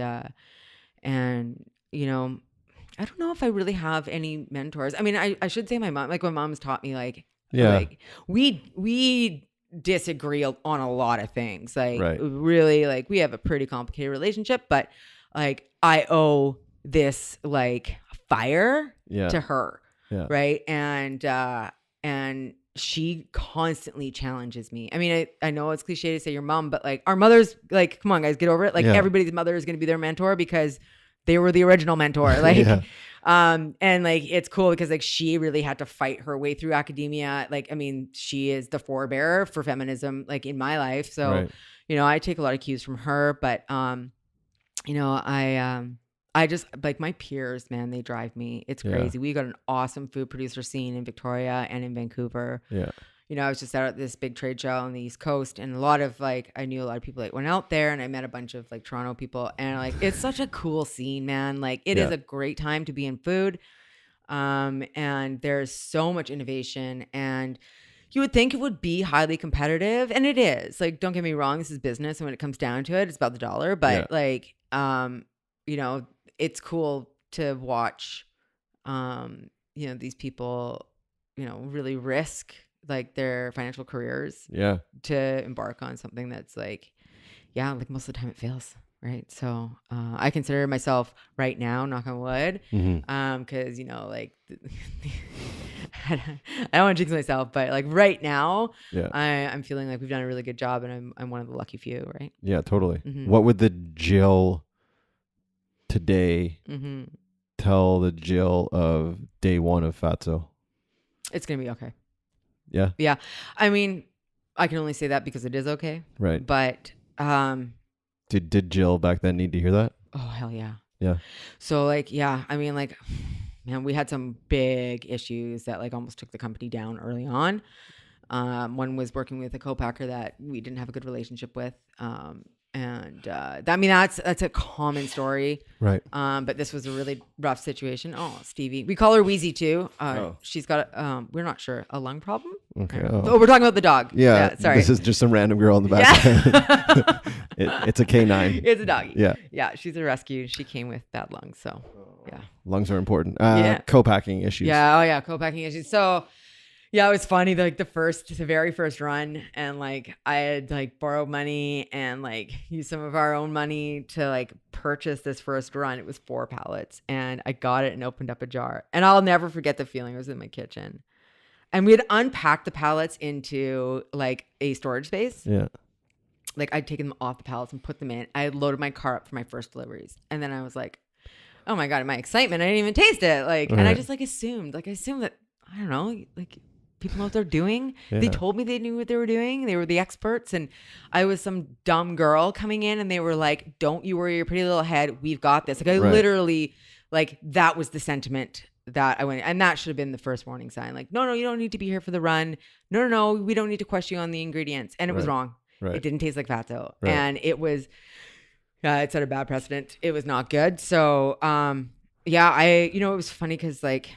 Speaker 2: I don't know if I really have any mentors. I mean, I should say my mom, like my mom's taught me like
Speaker 1: Yeah.
Speaker 2: we disagree on a lot of things. Like
Speaker 1: Right.
Speaker 2: really, like we have a pretty complicated relationship, but like I owe this like fire
Speaker 1: Yeah.
Speaker 2: to her.
Speaker 1: Yeah.
Speaker 2: Right. And she constantly challenges me. I mean, I know it's cliche to say your mom, but like our mothers, like, come on guys, get over it. Like everybody's mother is going to be their mentor because they were the original mentor. Like, and like, it's cool because like she really had to fight her way through academia. Like, I mean, she is the forebearer for feminism, like in my life. So, you know, I take a lot of cues from her, but, you know, I just like my peers, man, they drive me. It's crazy. We got an awesome food producer scene in Victoria and in Vancouver. Yeah. You know, I was just out at this big trade show on the East Coast, and a lot of like, I knew a lot of people that went out there, and I met a bunch of like Toronto people, and like, it's such a cool scene, man. Like it is a great time to be in food. And there's so much innovation, and you would think it would be highly competitive, and it is. Like, don't get me wrong, this is business, and when it comes down to it, it's about the dollar, but like, you know, it's cool to watch, you know, these people, you know, really risk like their financial careers to embark on something that's like, like most of the time it fails. Right. So, I consider myself right now, knock on wood, cause you know, like I don't want to jinx myself, but like right now, I'm feeling like we've done a really good job, and I'm one of the lucky few. Right.
Speaker 1: Yeah, totally. What would the Jill today tell the Jill of day one of FATSO? It's
Speaker 2: gonna be okay.
Speaker 1: Yeah.
Speaker 2: I mean, I can only say that because it is okay.
Speaker 1: Right.
Speaker 2: But
Speaker 1: did Jill back then need to hear that?
Speaker 2: Oh hell yeah.
Speaker 1: Yeah.
Speaker 2: So like, I mean, like, man, we had some big issues that like almost took the company down early on. One was working with a co-packer that we didn't have a good relationship with. And I mean, that's a common story.
Speaker 1: Right.
Speaker 2: But this was a really rough situation. Oh, Stevie. We call her Wheezy too. She's got, we're not sure, a lung problem.
Speaker 1: Okay.
Speaker 2: Oh, we're talking about the dog.
Speaker 1: Yeah. Sorry. This is just some random girl in the back. It's a canine.
Speaker 2: It's a doggy.
Speaker 1: Yeah.
Speaker 2: Yeah. She's a rescue. She came with bad lungs. So yeah.
Speaker 1: Lungs are important. Co-packing issues.
Speaker 2: Yeah. Oh yeah. Co-packing issues. So yeah, it was funny. Like the very first run, and like I had like borrowed money and like used some of our own money to like purchase this first run. It was 4 pallets, and I got it and opened up a jar, and I'll never forget the feeling. It was in my kitchen, and we had unpacked the pallets into like a storage space.
Speaker 1: Yeah.
Speaker 2: Like I'd taken them off the pallets and put them in. I had loaded my car up for my first deliveries, and then I was like, "Oh my god!" In my excitement, I didn't even taste it. Like, and I just like assumed that I don't know, like. People know what they're doing. Yeah. They told me they knew what they were doing. They were the experts. And I was some dumb girl coming in, and they were like, don't you worry your pretty little head. We've got this. Like I literally, like that was the sentiment that I went. And that should have been the first warning sign. Like, no, you don't need to be here for the run. No, we don't need to question you on the ingredients. And it was wrong. Right. It didn't taste like FATSO. Right. And it was, it set a bad precedent. It was not good. So, it was funny because like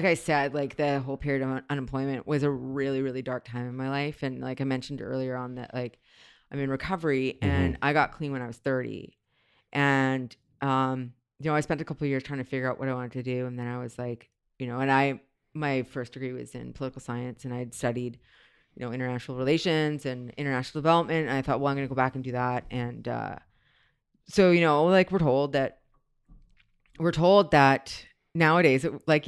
Speaker 2: I said, like the whole period of unemployment was a really, really dark time in my life. And like I mentioned earlier on that, like I'm in recovery, and I got clean when I was 30. And, I spent a couple of years trying to figure out what I wanted to do. And then I was like, and my first degree was in political science, and I'd studied, international relations and international development. And I thought, well, I'm going to go back and do that. And, so, like we're told that nowadays, like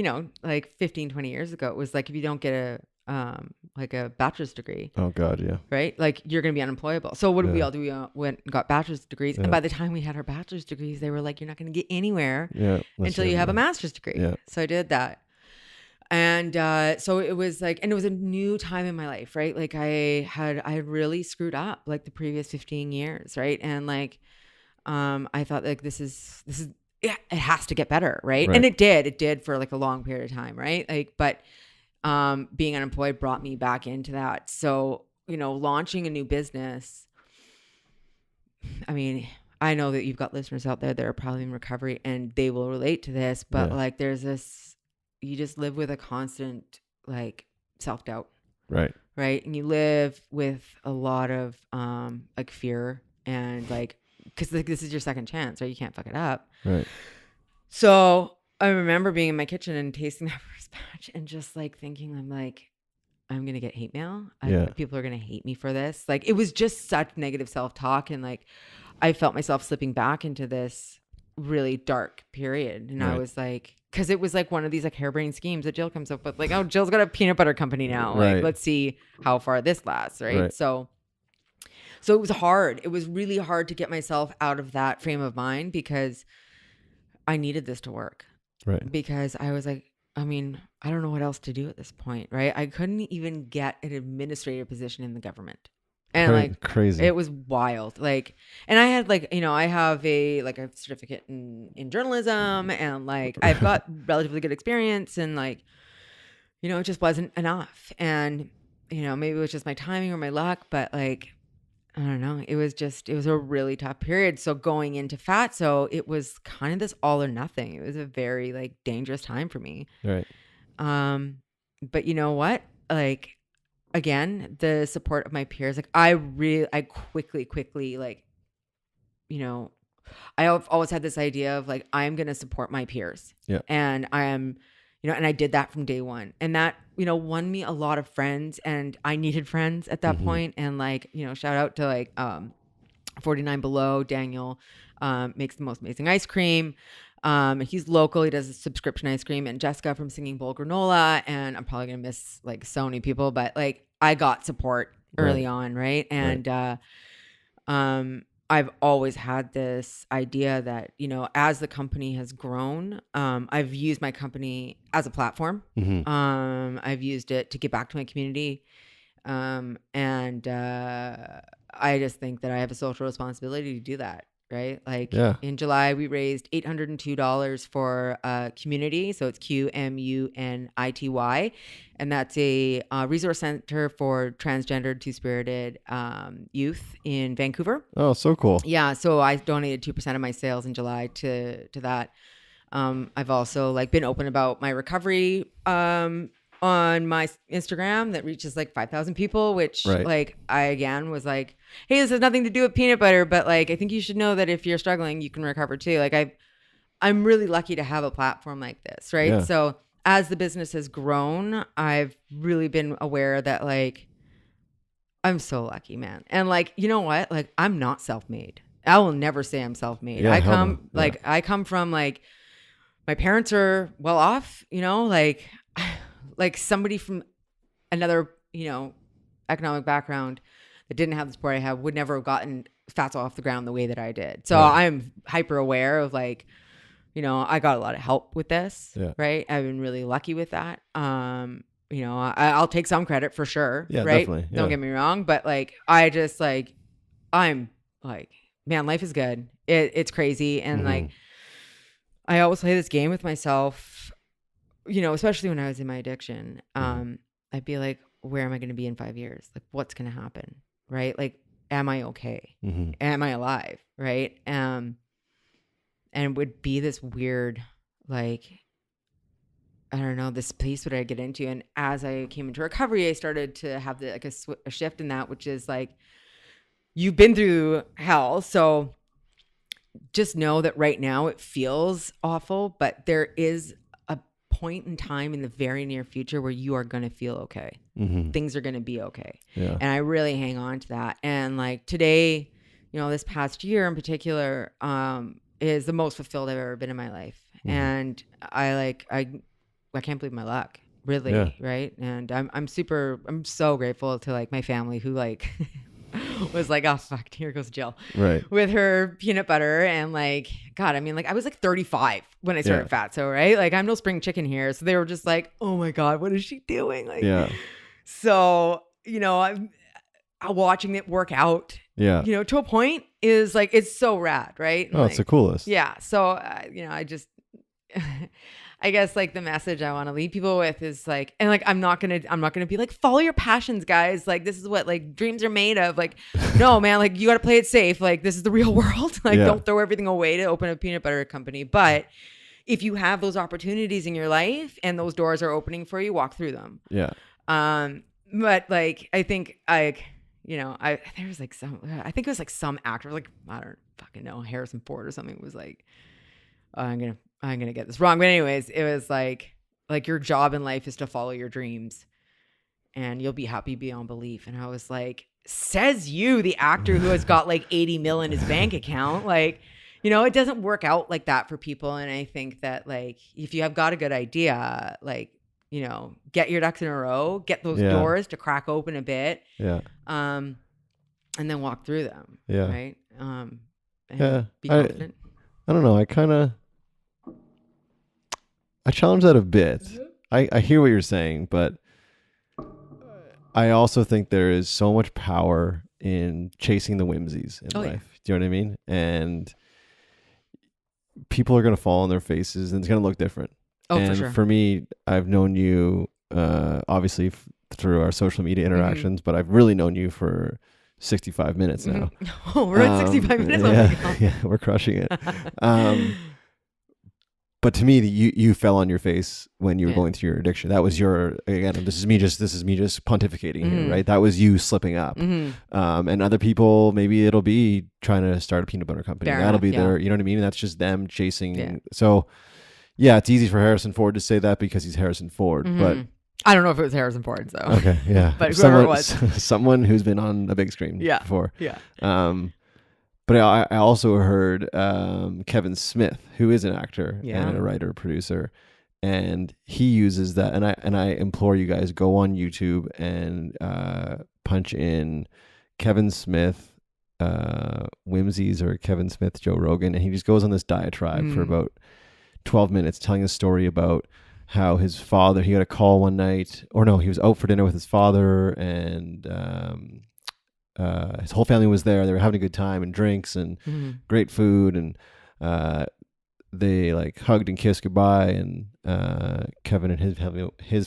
Speaker 2: 15, 20 years ago, it was like if you don't get a bachelor's degree.
Speaker 1: Oh God, yeah.
Speaker 2: Right? Like you're going to be unemployable. So what did we all do? We went and got bachelor's degrees. And by the time we had our bachelor's degrees, they were like, you're not going to get anywhere until you have a master's degree. Yeah. So I did that. And so it was like, and it was a new time in my life, right? Like I had really screwed up like the previous 15 years, right? And like I thought like this is it has to get better, right? And it did for like a long period of time, right? Like, but being unemployed brought me back into that. So, launching a new business, I mean, I know that you've got listeners out there that are probably in recovery and they will relate to this, but like there's this, you just live with a constant like self-doubt.
Speaker 1: Right.
Speaker 2: Right. And you live with a lot of like fear and like, because like this is your second chance, right? You can't fuck it up.
Speaker 1: Right.
Speaker 2: So I remember being in my kitchen and tasting that first batch and just like thinking, I'm going to get hate mail.
Speaker 1: Yeah.
Speaker 2: People are going to hate me for this. Like, it was just such negative self-talk. And like, I felt myself slipping back into this really dark period. And I
Speaker 1: Right.
Speaker 2: was like, because it was like one of these like harebrained schemes that Jill comes up with. Like, oh, Jill's got a peanut butter company now. Like,
Speaker 1: Right.
Speaker 2: let's see how far this lasts. Right.
Speaker 1: Right.
Speaker 2: So it was hard. It was really hard to get myself out of that frame of mind because I needed this to work.
Speaker 1: Right.
Speaker 2: Because I was like, I mean, I don't know what else to do at this point, right? I couldn't even get an administrative position in the government. And like
Speaker 1: crazy.
Speaker 2: it was wild. Like, and I had like, I have a certificate in journalism, and like I've got relatively good experience, and like, it just wasn't enough. And, maybe it was just my timing or my luck, but like, I don't know. It was a really tough period. So going into FATSO, it was kind of this all or nothing. It was a very like dangerous time for me.
Speaker 1: Right.
Speaker 2: But you know what? Like, again, the support of my peers, like I quickly like, I've always had this idea of like, I'm going to support my peers.
Speaker 1: Yeah.
Speaker 2: And I am, and I did that from day one. And that, won me a lot of friends, and I needed friends at that point. And like, shout out to like 49 Below, Daniel makes the most amazing ice cream. He's local. He does a subscription ice cream, and Jessica from Singing Bowl Granola. And I'm probably going to miss like so many people, but like I got support early on. Right. And, I've always had this idea that, as the company has grown, I've used my company as a platform. I've used it to give back to my community. And I just think that I have a social responsibility to do that. Right. Like in July, we raised $802 for community. So it's QMUNITY. And that's a resource center for transgendered, two-spirited youth in Vancouver.
Speaker 1: Oh, so cool.
Speaker 2: Yeah. So I donated 2% of my sales in July to that. I've also like been open about my recovery on my Instagram that reaches like 5,000 people, which like I again was like, hey, this has nothing to do with peanut butter, but like I think you should know that if you're struggling, you can recover too. Like I'm really lucky to have a platform like this, right?
Speaker 1: Yeah.
Speaker 2: So as the business has grown, I've really been aware that like I'm so lucky, man. And like, you know what? Like I'm not self-made. I will never say I'm self-made.
Speaker 1: Yeah,
Speaker 2: I come from like my parents are well off, like somebody from another, economic background that didn't have the support I have would never have gotten FATSO off the ground the way that I did. So I'm hyper aware of like, I got a lot of help with this, right? I've been really lucky with that. I'll take some credit for sure, right?
Speaker 1: Definitely. Yeah.
Speaker 2: Don't get me wrong, but like, I just like, I'm like, man, life is good. It's crazy. And like, I always play this game with myself, especially when I was in my addiction. I'd be like, where am I going to be in 5 years? Like, what's going to happen? Right? Like, am I okay? Am I alive? Right? And it would be this weird, like, I don't know, this place that I get into. And as I came into recovery, I started to have a shift in that, which is like, you've been through hell. So just know that right now it feels awful, but there is a point in time in the very near future where you are going to feel okay. Things are going to be okay.
Speaker 1: Yeah.
Speaker 2: And I really hang on to that. And like today, this past year in particular, is the most fulfilled I've ever been in my life. And I can't believe my luck, really. Right. And I'm so grateful to like my family who like was like, oh fuck, here goes Jill,
Speaker 1: right,
Speaker 2: with her peanut butter. And like, God, I mean, like I was like 35 when I started FATSO, right? Like I'm no spring chicken here. So they were just like, oh my God, what is she doing? Like, so, I'm watching it work out, to a point is like, it's so rad. Right.
Speaker 1: Oh,
Speaker 2: like,
Speaker 1: it's the coolest.
Speaker 2: Yeah. So, I just, I guess like the message I want to leave people with is like, and like, I'm not going to be like, follow your passions, guys. Like, this is what like dreams are made of. Like, no, man, like you got to play it safe. Like, this is the real world. Like, don't throw everything away to open a peanut butter company. But if you have those opportunities in your life and those doors are opening for you, walk through them.
Speaker 1: Yeah.
Speaker 2: But like, I think there was like I think it was like some actor, like, I don't fucking know, Harrison Ford or something was like, I'm going to I'm going to get this wrong. But anyways, it was like your job in life is to follow your dreams and you'll be happy beyond belief. And I was like, says you, the actor who has got like 80 mil in his bank account. Like, you know, it doesn't work out like that for people. And I think that like, if you have got a good idea, like, you know, get your ducks in a row, get those doors to crack open a bit.
Speaker 1: Yeah.
Speaker 2: And then walk through them.
Speaker 1: Yeah.
Speaker 2: Right. And be confident.
Speaker 1: I don't know. I challenge that a bit. I hear what you're saying, but I also think there is so much power in chasing the whimsies in life. Yeah. Do you know what I mean? And people are going to fall on their faces and it's going to look different.
Speaker 2: Oh,
Speaker 1: and
Speaker 2: for sure.
Speaker 1: For me, I've known you obviously through our social media interactions, but I've really known you for 65 minutes now.
Speaker 2: Oh, we're at 65 minutes.
Speaker 1: Yeah,
Speaker 2: oh my God.
Speaker 1: Yeah, we're crushing it. But to me, you fell on your face when you were going through your addiction. That was this is me just pontificating here, right? That was you slipping up. And other people, maybe it'll be trying to start a peanut butter company. That'll be their, you know what I mean? That's just them chasing. Yeah. So yeah, it's easy for Harrison Ford to say that because he's Harrison Ford, but
Speaker 2: I don't know if it was Harrison Ford. So
Speaker 1: okay, yeah,
Speaker 2: but whoever it was,
Speaker 1: someone who's been on a big screen before.
Speaker 2: Yeah.
Speaker 1: But I also heard Kevin Smith, who is an actor and a writer, producer, and he uses that. And I implore you guys, go on YouTube and punch in Kevin Smith whimsies or Kevin Smith Joe Rogan, and he just goes on this diatribe for about 12 minutes telling a story about how his father, he got a call one night, or no, he was out for dinner with his father, and his whole family was there. They were having a good time and drinks and great food, and they like hugged and kissed goodbye, and Kevin and his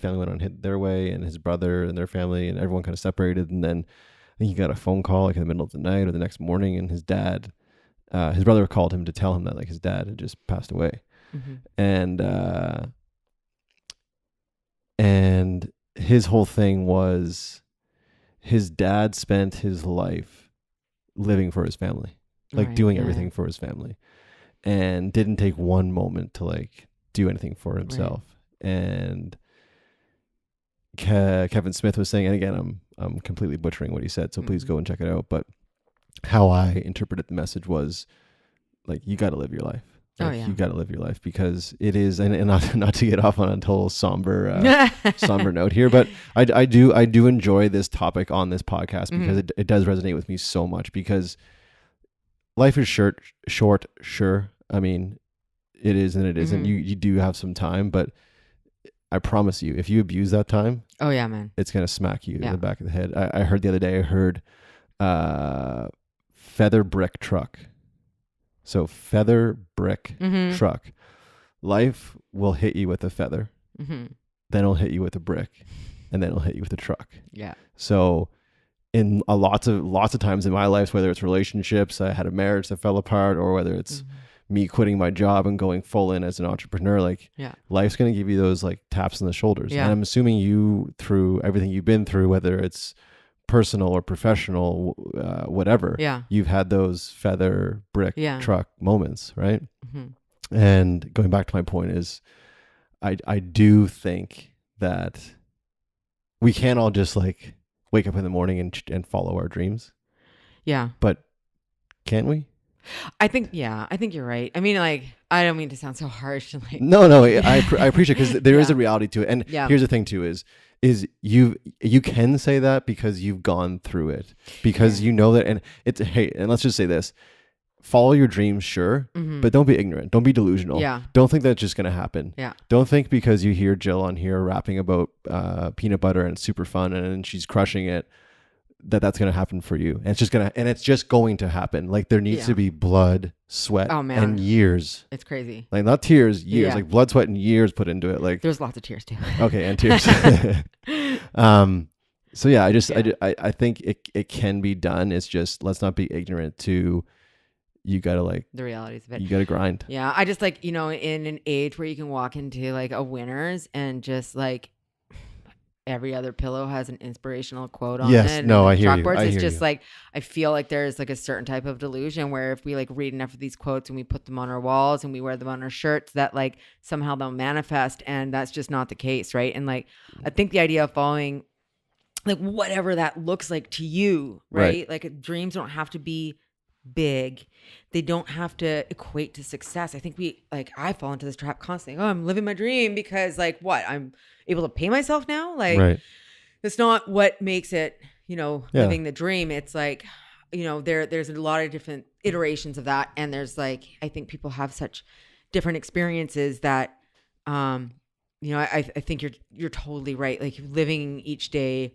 Speaker 1: family went on their way, and his brother and their family, and everyone kind of separated. And then I think he got a phone call like in the middle of the night or the next morning, and his brother called him to tell him that like his dad had just passed away. And his whole thing was his dad spent his life living for his family, like doing everything for his family, and didn't take one moment to like do anything for himself. And Kevin Smith was saying, and again, I'm completely butchering what he said, so please go and check it out. But how I interpreted the message was like, you got to live your life. Like, you got to live your life, because it is, and not to get off on a total somber note here, but I do enjoy this topic on this podcast because it does resonate with me so much, because life is short, sure. I mean, it is and it isn't. You do have some time, but I promise you, if you abuse that time,
Speaker 2: oh yeah, man,
Speaker 1: it's gonna smack you in the back of the head. I heard the other day, feather brick truck. So feather brick truck. Life will hit you with a feather, then it'll hit you with a brick, and then it'll hit you with a truck. Yeah. So in lots of times in my life, whether it's relationships, I had a marriage that fell apart, or whether it's me quitting my job and going full in as an entrepreneur, like life's going to give you those like taps on the shoulders. And I'm assuming you, through everything you've been through, whether it's personal or professional, whatever, you've had those feather brick truck moments, right? And going back to my point is, I do think that we can't all just like wake up in the morning and follow our dreams. Yeah. But can we?
Speaker 2: I think you're right. I mean, like, I don't mean to sound so harsh. Like,
Speaker 1: no, I appreciate it, because there is a reality to it. And here's the thing too is you can say that because you've gone through it, because you know that, and it's, hey, and let's just say this, follow your dreams, sure, but don't be ignorant, don't be delusional. Don't think that's just going to happen. Don't think because you hear Jill on here rapping about peanut butter and it's super fun and she's crushing it, that's going to happen for you. And it's just going to happen. Like, there needs to be blood, sweat, and years. It's crazy. Like, not tears, years. Like blood, sweat, and years put into it. Like,
Speaker 2: there's lots of tears too.
Speaker 1: Okay, and tears. So yeah, I think it can be done. It's just, let's not be ignorant to, you gotta like
Speaker 2: the realities of it.
Speaker 1: You gotta grind.
Speaker 2: Yeah, I just like, in an age where you can walk into like a Winners and just like every other pillow has an inspirational quote on
Speaker 1: Yes,
Speaker 2: it.
Speaker 1: no,
Speaker 2: And
Speaker 1: I
Speaker 2: the
Speaker 1: hear you.
Speaker 2: chalkboards,
Speaker 1: I
Speaker 2: it's
Speaker 1: hear
Speaker 2: just
Speaker 1: you.
Speaker 2: like, I feel like there's like a certain type of delusion where if we like read enough of these quotes and we put them on our walls and we wear them on our shirts, that like somehow they'll manifest. And that's just not the case. Right. And like, I think the idea of following like whatever that looks like to you, right? Like dreams don't have to be big. They don't have to equate to success. I think I fall into this trap constantly. Oh, I'm living my dream because like what? I'm able to pay myself now? Like
Speaker 1: Right.
Speaker 2: that's not what makes it,
Speaker 1: Yeah.
Speaker 2: living the dream. It's like, there's a lot of different iterations of that. And there's like, I think people have such different experiences that, I think you're totally right. Like living each day,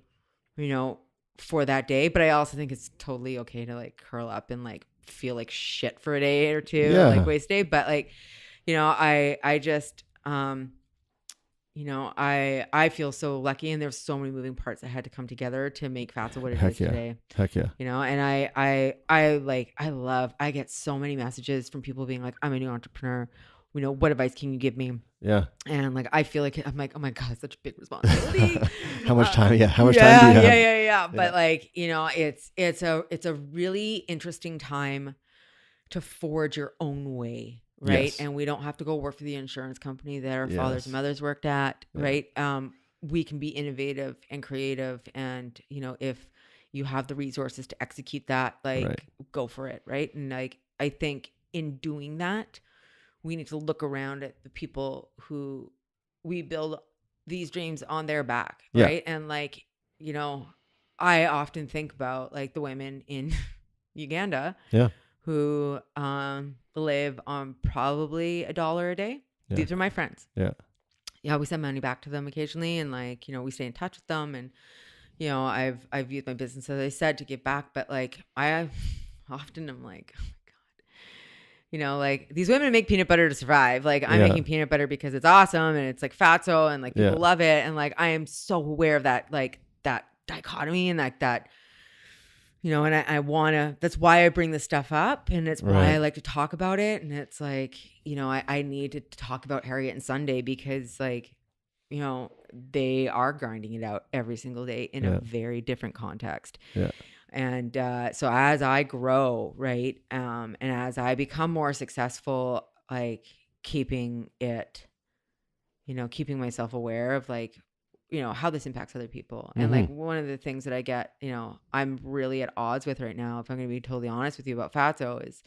Speaker 2: for that day. But I also think it's totally okay to like curl up and like feel like shit for a day or two,
Speaker 1: Yeah.
Speaker 2: like waste day. But like, I just, I feel so lucky, and there's so many moving parts that had to come together to make FATSO what it is today.
Speaker 1: Heck yeah.
Speaker 2: And I get so many messages from people being like, I'm a new entrepreneur. What advice can you give me?
Speaker 1: Yeah.
Speaker 2: And like, I feel like I'm like, oh my God, it's such a big responsibility.
Speaker 1: How much time? How much time do you have?
Speaker 2: Yeah. But like, it's a really interesting time to forge your own way. Right.
Speaker 1: Yes.
Speaker 2: And we don't have to go work for the insurance company that our fathers and
Speaker 1: Yes.
Speaker 2: mothers worked at.
Speaker 1: Yeah.
Speaker 2: Right. We can be innovative and creative. And, if you have the resources to execute that, like
Speaker 1: Right.
Speaker 2: go for it. Right. And like, I think in doing that, we need to look around at the people who we build these dreams on their back.
Speaker 1: Yeah.
Speaker 2: Right. And like, I often think about like the women in Uganda.
Speaker 1: Yeah.
Speaker 2: Who live on probably $1 a day.
Speaker 1: Yeah.
Speaker 2: These are my friends.
Speaker 1: Yeah.
Speaker 2: Yeah, we send money back to them occasionally, and like, we stay in touch with them, and I've used my business, as I said, to give back. But like, I often am like, oh my God, like these women make peanut butter to survive. Like I'm making peanut butter because it's awesome and it's like FATSO and like people love it, and like I am so aware of that, like that dichotomy and like that. And I want to, that's why I bring this stuff up, and it's why I like to talk about it. And it's like, I need to talk about Harriet and Sunday because like, they are grinding it out every single day in a very different context.
Speaker 1: Yeah.
Speaker 2: And so as I grow, right, and as I become more successful, like keeping myself aware of like, how this impacts other people. And like one of the things that I get, I'm really at odds with right now, if I'm going to be totally honest with you about FATSO, is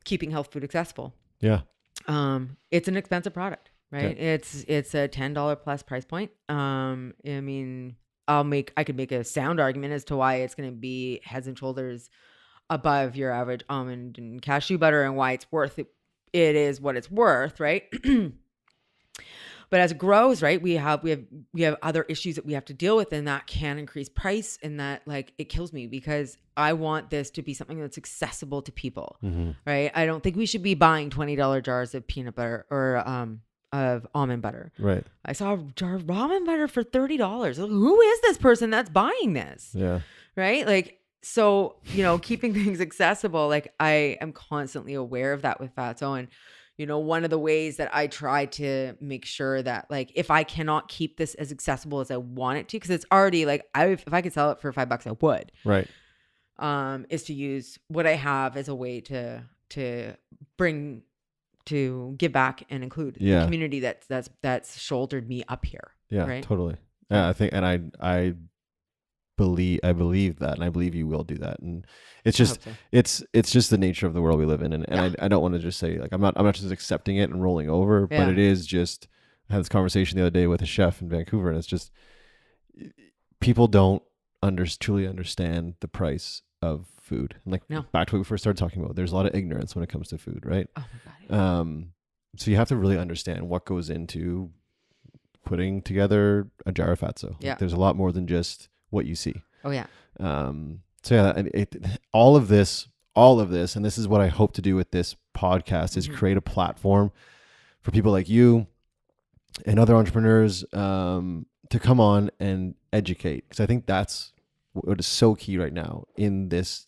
Speaker 2: keeping health food accessible.
Speaker 1: Yeah.
Speaker 2: It's an expensive product, right?
Speaker 1: Yeah.
Speaker 2: It's a $10 plus price point. I mean, I could make a sound argument as to why it's going to be heads and shoulders above your average almond and cashew butter, and why it's worth it. It is what it's worth, right? But as it grows, right, we have other issues that we have to deal with, and that can increase price, and that like it kills me because I want this to be something that's accessible to people, right? I don't think we should be buying $20 jars of peanut butter or of almond butter.
Speaker 1: Right.
Speaker 2: I saw a jar of almond butter for $30. Who is this person that's buying this?
Speaker 1: Yeah.
Speaker 2: Right? Like, so, keeping things accessible, like I am constantly aware of that with FATSO. And one of the ways that I try to make sure that like, if I cannot keep this as accessible as I want it to, because it's already like, if I could sell it for $5, I would.
Speaker 1: Right.
Speaker 2: Is to use what I have as a way to give back and include the community that's shouldered me up here.
Speaker 1: Yeah,
Speaker 2: right?
Speaker 1: Totally. Yeah, I think, and I believe that, and I believe you will do that. And it's just, it's just the nature of the world we live in. And I don't want to just say like, I'm not just accepting it and rolling over, but it is just, I had this conversation the other day with a chef in Vancouver, and it's just, people don't truly understand the price of food. And like back to what we first started talking about, there's a lot of ignorance when it comes to food, right? Oh my God. So you have to really understand what goes into putting together a jar of FATSO.
Speaker 2: Yeah.
Speaker 1: Like, there's a lot more than just what you see.
Speaker 2: Oh yeah.
Speaker 1: So yeah, all of this, and this is what I hope to do with this podcast, is create a platform for people like you and other entrepreneurs to come on and educate. Because I think that's what is so key right now in this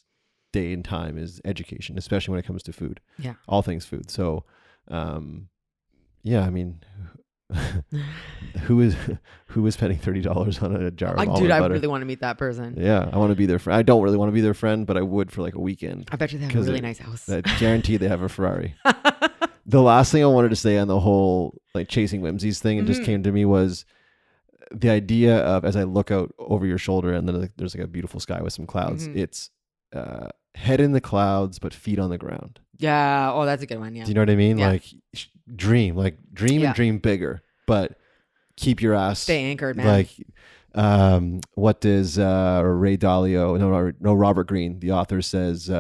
Speaker 1: day and time, is education, especially when it comes to food.
Speaker 2: Yeah.
Speaker 1: All things food. So, yeah, I mean, who is spending $30 on a jar of almond
Speaker 2: Dude, I
Speaker 1: butter?
Speaker 2: really want to meet that person.
Speaker 1: Yeah, I want to be their friend. I don't really want to be their friend, but I would for like a weekend.
Speaker 2: I bet you they have a really nice house.
Speaker 1: I guarantee they have a Ferrari. The last thing I wanted to say on the whole like chasing whimsies thing, it just came to me, was the idea of, as I look out over your shoulder and then like, there's like a beautiful sky with some clouds. It's head in the clouds, but feet on the ground.
Speaker 2: Yeah. Oh, that's a good one. Yeah.
Speaker 1: Do you know what I mean?
Speaker 2: Yeah.
Speaker 1: Like dream and dream bigger, but keep your ass
Speaker 2: Stay anchored, man.
Speaker 1: Like, what does Ray Dalio, no, Robert Greene, the author, says,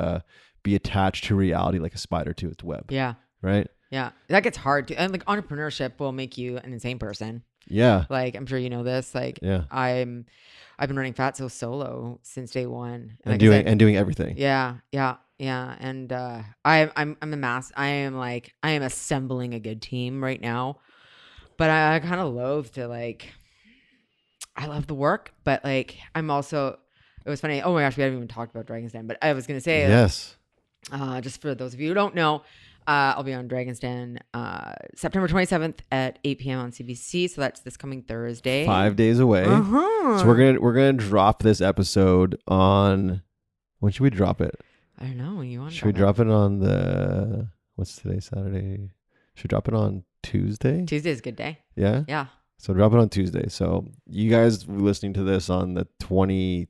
Speaker 1: be attached to reality like a spider to its web.
Speaker 2: Yeah.
Speaker 1: Right?
Speaker 2: Yeah. That gets hard to, and like entrepreneurship will make you an insane person.
Speaker 1: Yeah.
Speaker 2: Like, I'm sure you know this. Like,
Speaker 1: yeah.
Speaker 2: I've been running FATSO solo since day one.
Speaker 1: And doing everything.
Speaker 2: Yeah. Yeah. Yeah. And I'm I am assembling a good team right now. But I kind of loathe to like, I love the work, but like, I'm also, it was funny. Oh my gosh, we haven't even talked about Dragon's Den, but I was going to say,
Speaker 1: yes.
Speaker 2: Just for those of you who don't know, I'll be on Dragon's Den September 27th at 8 p.m. on CBC. So that's this coming Thursday.
Speaker 1: 5 days away. So we're gonna drop this episode on, when should we drop it?
Speaker 2: I don't know. You want?
Speaker 1: Should we drop it on the, what's today? Saturday. Should we drop it on Tuesday?
Speaker 2: Tuesday's a good day.
Speaker 1: Yeah.
Speaker 2: Yeah.
Speaker 1: So drop it on Tuesday. So you guys listening to this on the 25th?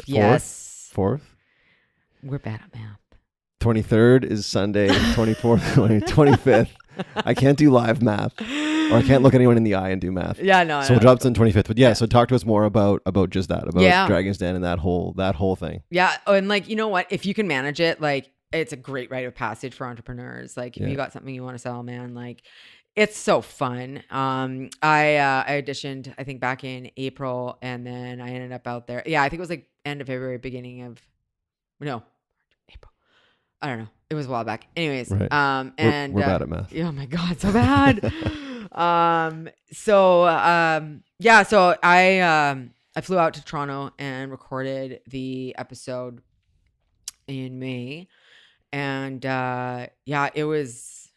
Speaker 2: Yes.
Speaker 1: 4th?
Speaker 2: We're bad at math.
Speaker 1: 23rd is Sunday. 24th, 25th. I can't do live math, or I can't look anyone in the eye and do math.
Speaker 2: Yeah, no.
Speaker 1: So we'll drop it on 25th. But yeah, so talk to us more about just that, about Dragon's Den and that whole thing.
Speaker 2: Yeah. Oh, and like, you know what? If you can manage it, like, it's a great rite of passage for entrepreneurs. Like, if you got something you want to sell, man, like, it's so fun. I auditioned, I think, back in April, and then I ended up out there. Yeah, I think it was like end of February, beginning of April. I don't know. It was a while back. Anyways,
Speaker 1: right.
Speaker 2: And
Speaker 1: we're bad at math.
Speaker 2: Oh my god, so bad. So I flew out to Toronto and recorded the episode in May, and it was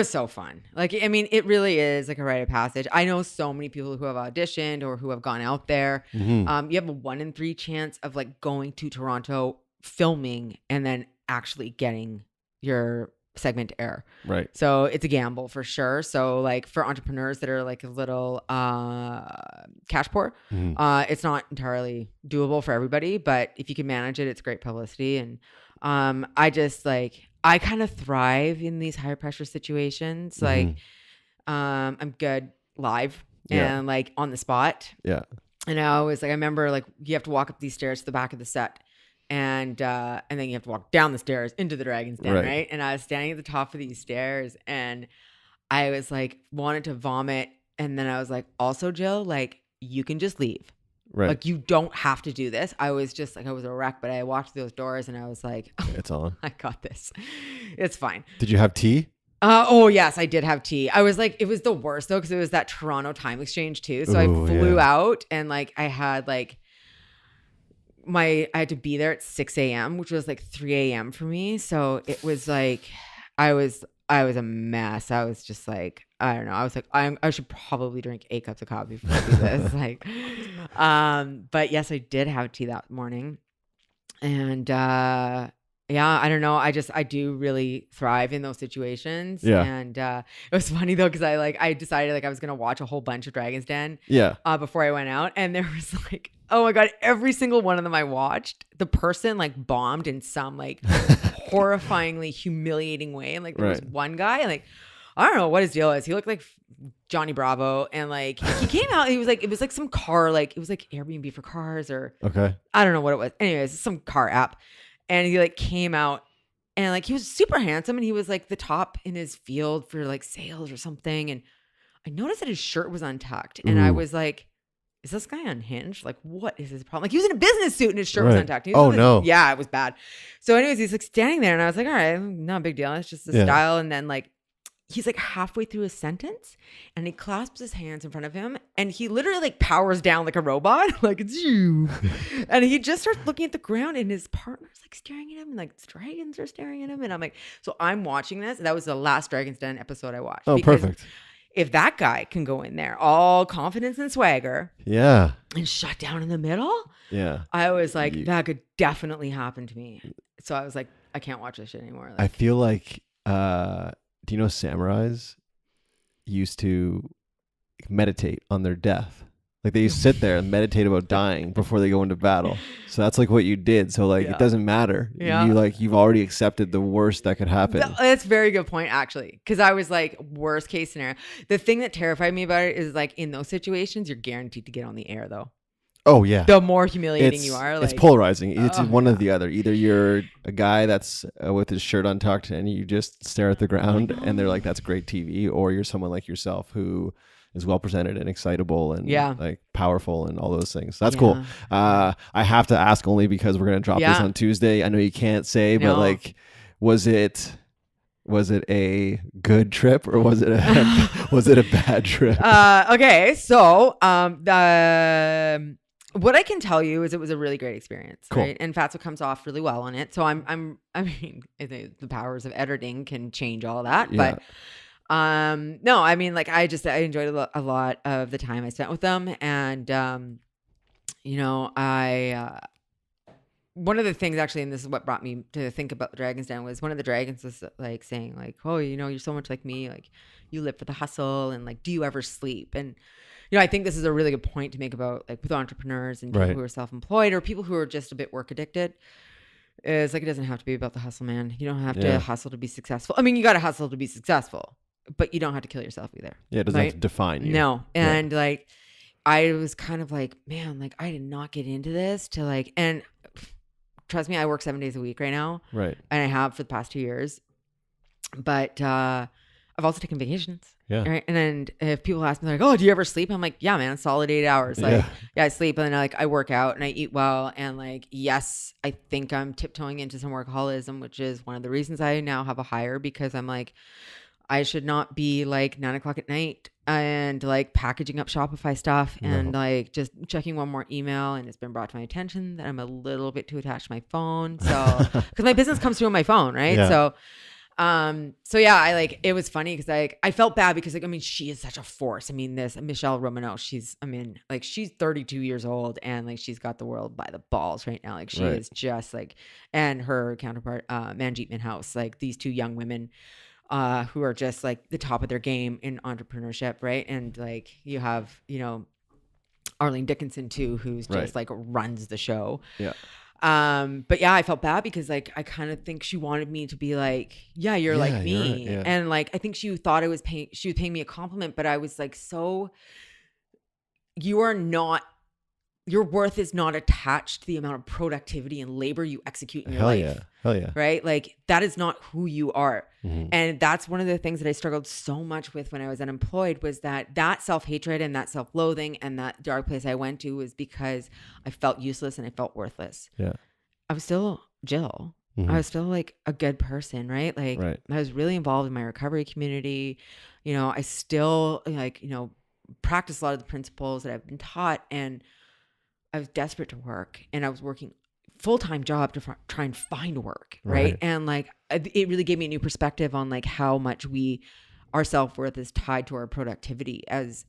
Speaker 2: so fun. Like, I mean, it really is like a rite of passage. I know so many people who have auditioned or who have gone out there. You have a 1 in 3 chance of like going to Toronto, filming, and then actually getting your segment to air.
Speaker 1: Right.
Speaker 2: So it's a gamble for sure. So like for entrepreneurs that are like a little cash poor, it's not entirely doable for everybody, but if you can manage it, it's great publicity. And I kind of thrive in these high pressure situations. Like I'm good live and like on the spot.
Speaker 1: Yeah.
Speaker 2: And I always like, I remember like you have to walk up these stairs to the back of the set. And then you have to walk down the stairs into the Dragon's Den, right? And I was standing at the top of these stairs, and I was like, wanted to vomit. And then I was like, also, Jill, like, you can just leave.
Speaker 1: Right.
Speaker 2: Like, you don't have to do this. I was just like, I was a wreck, but I walked through those doors, and I was like, oh,
Speaker 1: it's on.
Speaker 2: I got this. It's fine.
Speaker 1: Did you have tea?
Speaker 2: Oh yes, I did have tea. I was like, it was the worst though, because it was that Toronto time exchange too. So I flew out, and like I had like, I had to be there at 6 a.m., which was like 3 a.m. for me. So it was like, I was a mess. I was just like, I don't know. I was like, I should probably drink 8 cups of coffee before I do this. Like, but yes, I did have tea that morning. And, I don't know. I do really thrive in those situations.
Speaker 1: Yeah.
Speaker 2: And it was funny though, because I decided like I was gonna watch a whole bunch of Dragon's Den.
Speaker 1: Yeah.
Speaker 2: Before I went out, and there was like, oh my god, every single one of them I watched, the person like bombed in some like horrifyingly humiliating way. And like there was one guy, like, I don't know what his deal is. He looked like Johnny Bravo, and like he came out. He was like, it was like some car, like it was like Airbnb for cars, or I don't know what it was. Anyways, some car app. And he like came out, and like he was super handsome, and he was like the top in his field for like sales or something. And I noticed that his shirt was untucked, and I was like, is this guy unhinged? Like, what is his problem? Like, he was in a business suit and his shirt was untucked.
Speaker 1: No.
Speaker 2: Yeah, it was bad. So anyways, he's like standing there, and I was like, all right, not a big deal. It's just the style. And then like, he's like halfway through his sentence, and he clasps his hands in front of him, and he literally like powers down like a robot, like it's you. And he just starts looking at the ground, and his partner's like staring at him, and like dragons are staring at him. And I'm like, so I'm watching this. That was the last Dragon's Den episode I watched.
Speaker 1: Oh, perfect.
Speaker 2: if that guy can go in there all confidence and swagger
Speaker 1: Yeah.
Speaker 2: and shut down in the middle,
Speaker 1: Yeah.
Speaker 2: I was like, that could definitely happen to me. So I was like, I can't watch this shit anymore.
Speaker 1: I feel like, do you know samurais used to meditate on their death? Like they used to sit there and meditate about dying before they go into battle. So that's like what you did. So like it doesn't matter.
Speaker 2: Yeah.
Speaker 1: You've already accepted the worst that could happen.
Speaker 2: That's a very good point, actually. Because I was like, worst case scenario. The thing that terrified me about it is like in those situations, you're guaranteed to get on the air though.
Speaker 1: Oh yeah.
Speaker 2: The more humiliating you are,
Speaker 1: it's polarizing. It's one or the other. Either you're a guy that's with his shirt untucked and you just stare at the ground and they're like, that's great TV, or you're someone like yourself who is well presented and excitable and like powerful and all those things. That's cool. I have to ask only because we're gonna drop this on Tuesday. I know you can't say, but like, was it a good trip or was it a bad trip?
Speaker 2: Okay, so what I can tell you is it was a really great experience, right? And FATSO comes off really well on it. So I mean, I think the powers of editing can change all that, but no, I mean, like I enjoyed a lot of the time I spent with them, and you know, one of the things actually, and this is what brought me to think about the Dragon's Den, was one of the dragons was like saying like, oh, you know, you're so much like me, like you live for the hustle, and like, do you ever sleep? And you know, I think this is a really good point to make about like with entrepreneurs and people who are self-employed or people who are just a bit work addicted. Is like, it doesn't have to be about the hustle, man. You don't have to hustle to be successful. I mean, you got to hustle to be successful, but you don't have to kill yourself either.
Speaker 1: Yeah, it doesn't have to define you.
Speaker 2: No. And like, I was kind of like, man, like I did not get into this to like, and trust me, I work 7 days a week right now. Right. And I have for the past 2 years. But I've also taken vacations. Yeah. Right. And then if people ask me like, oh, do you ever sleep? I'm like, yeah, man, solid 8 hours. Like, I sleep and then like I work out and I eat well. And like, yes, I think I'm tiptoeing into some workaholism, which is one of the reasons I now have a hire, because I'm like, I should not be like 9 o'clock at night and like packaging up Shopify stuff and like just checking one more email. And it's been brought to my attention that I'm a little bit too attached to my phone. So, because my business comes through on my phone, right? Yeah. So yeah, I like, it was funny because I felt bad because like, I mean, she is such a force. I mean, this Michelle Romanow, she's 32 years old and like, she's got the world by the balls right now. Like she is just like, and her counterpart, Manjeet Minhouse, like these two young women, who are just like the top of their game in entrepreneurship. Right. And like, you have, you know, Arlene Dickinson too, who's just like runs the show. Yeah. But yeah, I felt bad because like, I kind of think she wanted me to be like, yeah, you're like me. Right, and like, I think she thought she was paying me a compliment, but I was like, so your worth is not attached to the amount of productivity and labor you execute in your life. Hell yeah. Right? Like that is not who you are. Mm-hmm. And that's one of the things that I struggled so much with when I was unemployed, was that self-hatred and that self-loathing and that dark place I went to was because I felt useless and I felt worthless. Yeah. I was still Jill. Mm-hmm. I was still like a good person, right? Like I was really involved in my recovery community. You know, I still like, you know, practice a lot of the principles that I've been taught, and I was desperate to work, and I was working full-time job to try and find work. Right. And like, it really gave me a new perspective on like how much our self-worth is tied to our productivity as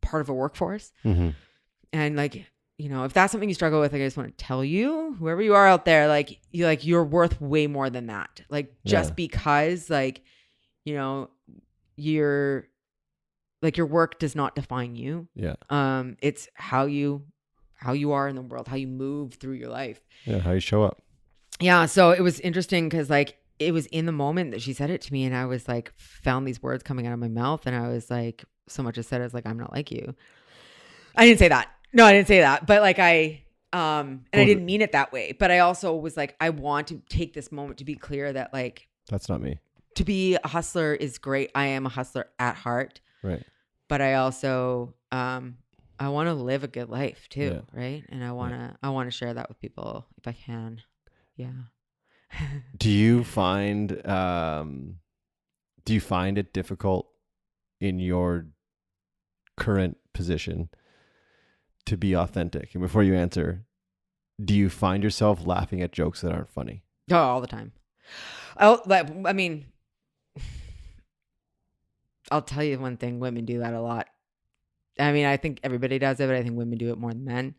Speaker 2: part of a workforce. Mm-hmm. And like, you know, if that's something you struggle with, like, I just want to tell you, whoever you are out there, like you're worth way more than that. Like just because like, you know, your work does not define you. Yeah. It's how you are in the world, how you move through your life.
Speaker 1: Yeah, how you show up.
Speaker 2: Yeah, so it was interesting because like it was in the moment that she said it to me, and I was like, found these words coming out of my mouth, and I was like, so much as said as like, I'm not like you. I didn't say that. No, I didn't say that. But like and I didn't mean it that way. But I also was like, I want to take this moment to be clear that like,
Speaker 1: that's not me.
Speaker 2: To be a hustler is great. I am a hustler at heart. Right. But I also I want to live a good life too, right? And I want to share that with people if I can. Yeah.
Speaker 1: Do you find it difficult in your current position to be authentic? And before you answer, do you find yourself laughing at jokes that aren't funny?
Speaker 2: Oh, all the time. I mean, I'll tell you one thing. Women do that a lot. I mean, I think everybody does it, but I think women do it more than men.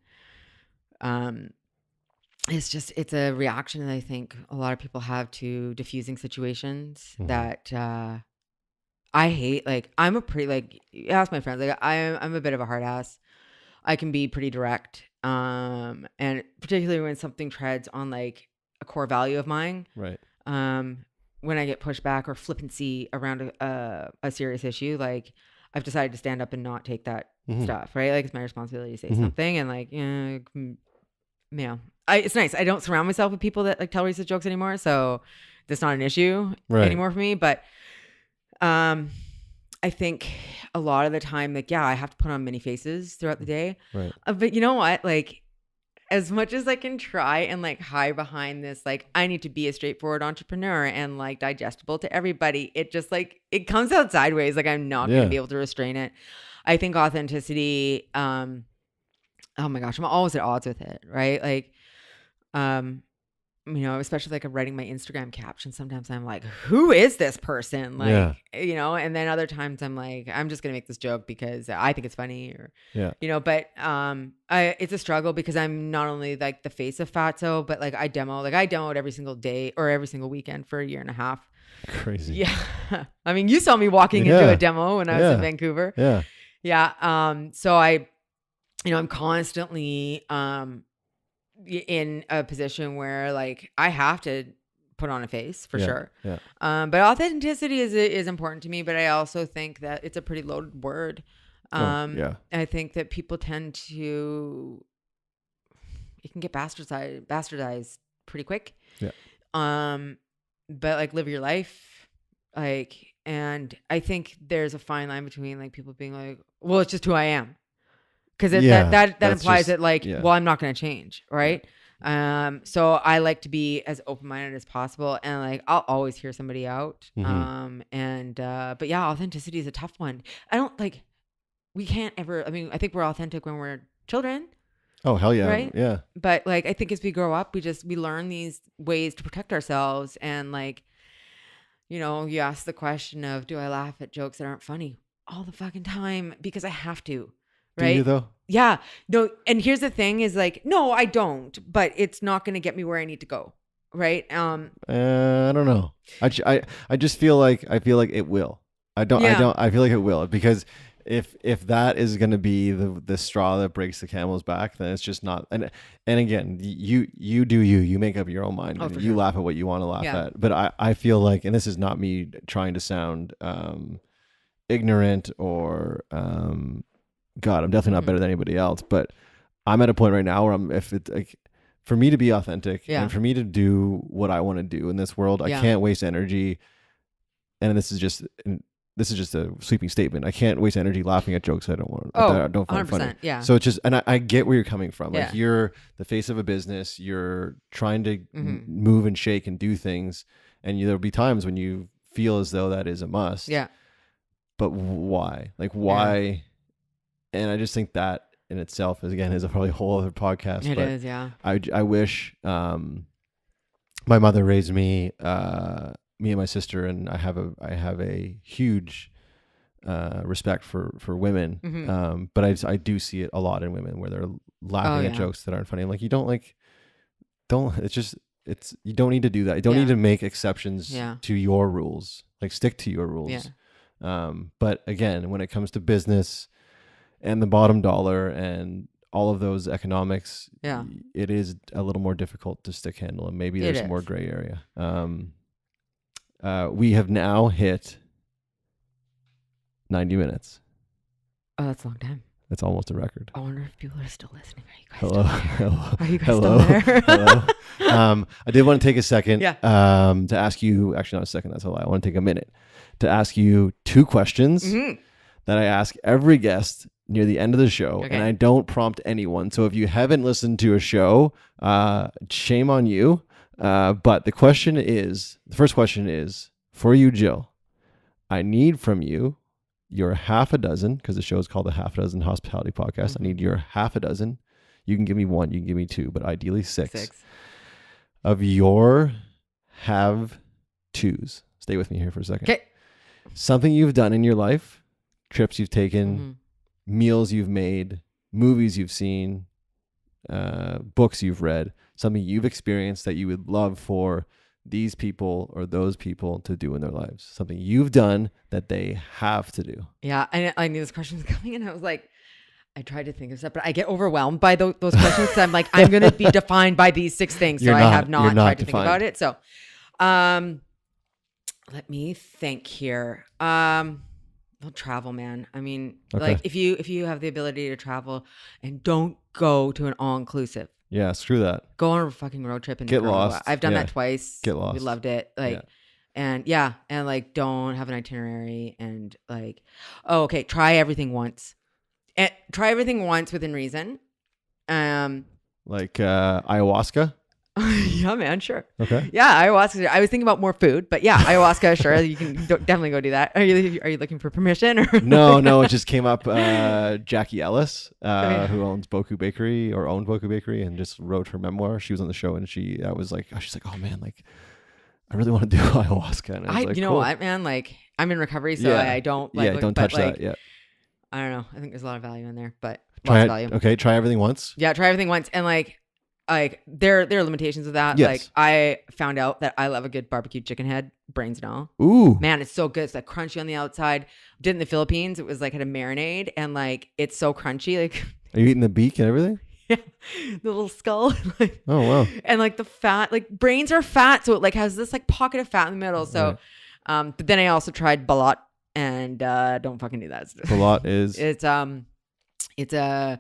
Speaker 2: It's a reaction that I think a lot of people have to diffusing situations that I hate. Like, I'm a pretty, like, ask my friends, like, I'm a bit of a hard ass. I can be pretty direct. And particularly when something treads on like a core value of mine.
Speaker 1: Right.
Speaker 2: When I get pushback or flippancy around a serious issue, like, I've decided to stand up and not take that stuff, right? Like, it's my responsibility to say something, and like, it's nice. I don't surround myself with people that like tell racist jokes anymore, so that's not an issue anymore for me. But I think a lot of the time, like, I have to put on many faces throughout the day.
Speaker 1: Right.
Speaker 2: But you know what? Like, as much as I can try and like hide behind this, like, I need to be a straightforward entrepreneur and like digestible to everybody, it just like, it comes out sideways. Like, I'm not going to be able to restrain it. I think authenticity, oh my gosh, I'm always at odds with it. Right. Like, especially like I'm writing my Instagram caption. Sometimes I'm like, who is this person? Like, and then other times I'm like, I'm just going to make this joke because I think it's funny or, but, it's a struggle because I'm not only like the face of FATSO, but like I demoed every single day or every single weekend for a year and a half.
Speaker 1: Crazy.
Speaker 2: Yeah. I mean, you saw me walking into a demo when I was in Vancouver.
Speaker 1: Yeah.
Speaker 2: Yeah. So I'm constantly, in a position where like I have to put on a face for sure. Yeah. But authenticity is important to me, but I also think that it's a pretty loaded word. I think that people tend to, it can get bastardized pretty quick. Yeah. But like, live your life. Like, and I think there's a fine line between like people being like, well, it's just who I am. Because that implies that like, well, I'm not going to change, right? Yeah. So I like to be as open-minded as possible, and like I'll always hear somebody out. But yeah, authenticity is a tough one. I don't like. We can't ever. I mean, I think we're authentic when we're children.
Speaker 1: Oh hell yeah,
Speaker 2: right?
Speaker 1: Yeah.
Speaker 2: But like, I think as we grow up, we learn these ways to protect ourselves, and like, you ask the question of, do I laugh at jokes that aren't funny all the fucking time because I have to. Right?
Speaker 1: Do you though?
Speaker 2: Yeah. No. And here's the thing is like, no, I don't, but it's not going to get me where I need to go. Right.
Speaker 1: I don't know. I just feel like it will. I feel like it will, because if that is going to be the straw that breaks the camel's back, then it's just not. And again, you do you make up your own mind. And you laugh at what you want to laugh at. But I feel like, and this is not me trying to sound ignorant or God, I'm definitely not better than anybody else, but I'm at a point right now where for me to be authentic and for me to do what I want to do in this world, I can't waste energy. And this is just a sweeping statement. I can't waste energy laughing at jokes I don't find funny.
Speaker 2: Yeah.
Speaker 1: So it's just, and I get where you're coming from. Like, you're the face of a business, you're trying to move and shake and do things. And there'll be times when you feel as though that is a must. Yeah. But why? Like, why? Yeah. And I just think that in itself is probably a whole other podcast.
Speaker 2: It is, yeah.
Speaker 1: I wish my mother raised me and my sister, and I have a huge respect for women. But I do see it a lot in women where they're laughing at jokes that aren't funny. I'm like, you don't need to do that. You don't need to make exceptions to your rules. Like, stick to your rules. Yeah. But again, when it comes to business and the bottom dollar and all of those economics, it is a little more difficult to stick handle, and maybe there's more gray area. We have now hit 90 minutes.
Speaker 2: Oh, that's a long time.
Speaker 1: That's almost a record.
Speaker 2: I wonder if people are still listening. Are you guys still there? Are you guys still there?
Speaker 1: Hello. I did want to take a second to ask you, actually not a second, that's a lie. I want to take a minute to ask you 2 questions that I ask every guest near the end of the show, and I don't prompt anyone. So if you haven't listened to a show, shame on you. But the first question is for you, Jill. I need from you your half a dozen, because the show is called the Half a Dozen Hospitality Podcast. I need your half a dozen. You can give me 1, you can give me 2, but ideally 6 of your have-tos. Stay with me here for a second.
Speaker 2: Okay.
Speaker 1: Something you've done in your life, trips you've taken,
Speaker 2: Mhm.
Speaker 1: meals you've made, movies you've seen, books you've read, something you've experienced that you would love for these people or those people to do in their lives. Something you've done that they have to do.
Speaker 2: Yeah, I knew this question was coming, and I was like, I tried to think of stuff, but I get overwhelmed by those questions. So I'm like, I'm going to be defined by these 6 things. So I have not tried to think about it. So, let me think here. Well, travel, man. I mean, like if you have the ability to travel and don't go to an all-inclusive.
Speaker 1: Yeah, screw that.
Speaker 2: Go on a fucking road trip and
Speaker 1: get lost.
Speaker 2: I've done that twice.
Speaker 1: Get lost.
Speaker 2: We loved it. Like, and like don't have an itinerary and like, try everything once. And try everything once within reason.
Speaker 1: Like ayahuasca.
Speaker 2: Yeah, man, sure.
Speaker 1: Okay.
Speaker 2: Yeah, ayahuasca. I was thinking about more food, but yeah, ayahuasca, sure. You can definitely go do that. Are you looking for permission? Or
Speaker 1: No, it just came up. Jackie Ellis, who owns Boku Bakery or owned Boku Bakery, and just wrote her memoir. She was on the show, and she's like, oh man, like I really want to do ayahuasca. And I was like,
Speaker 2: you know what, man? Like I'm in recovery, so I don't like.
Speaker 1: Don't touch that. Yeah.
Speaker 2: I don't know. I think there's a lot of value in there, but
Speaker 1: try
Speaker 2: lots of value.
Speaker 1: Okay, try everything once.
Speaker 2: Yeah, try everything once, and like there are limitations of that.
Speaker 1: Yes.
Speaker 2: Like I found out that I love a good barbecue chicken head, brains and all.
Speaker 1: Ooh,
Speaker 2: man, it's so good. It's like crunchy on the outside. Did it in the Philippines. It was like had a marinade, and like it's so crunchy. Like,
Speaker 1: are you eating the beak and everything?
Speaker 2: Yeah, the little skull. Like,
Speaker 1: oh wow.
Speaker 2: And like the fat, like brains are fat, so it like has this like pocket of fat in the middle. So, but then I also tried balat, and don't fucking do that.
Speaker 1: Balat is
Speaker 2: it's a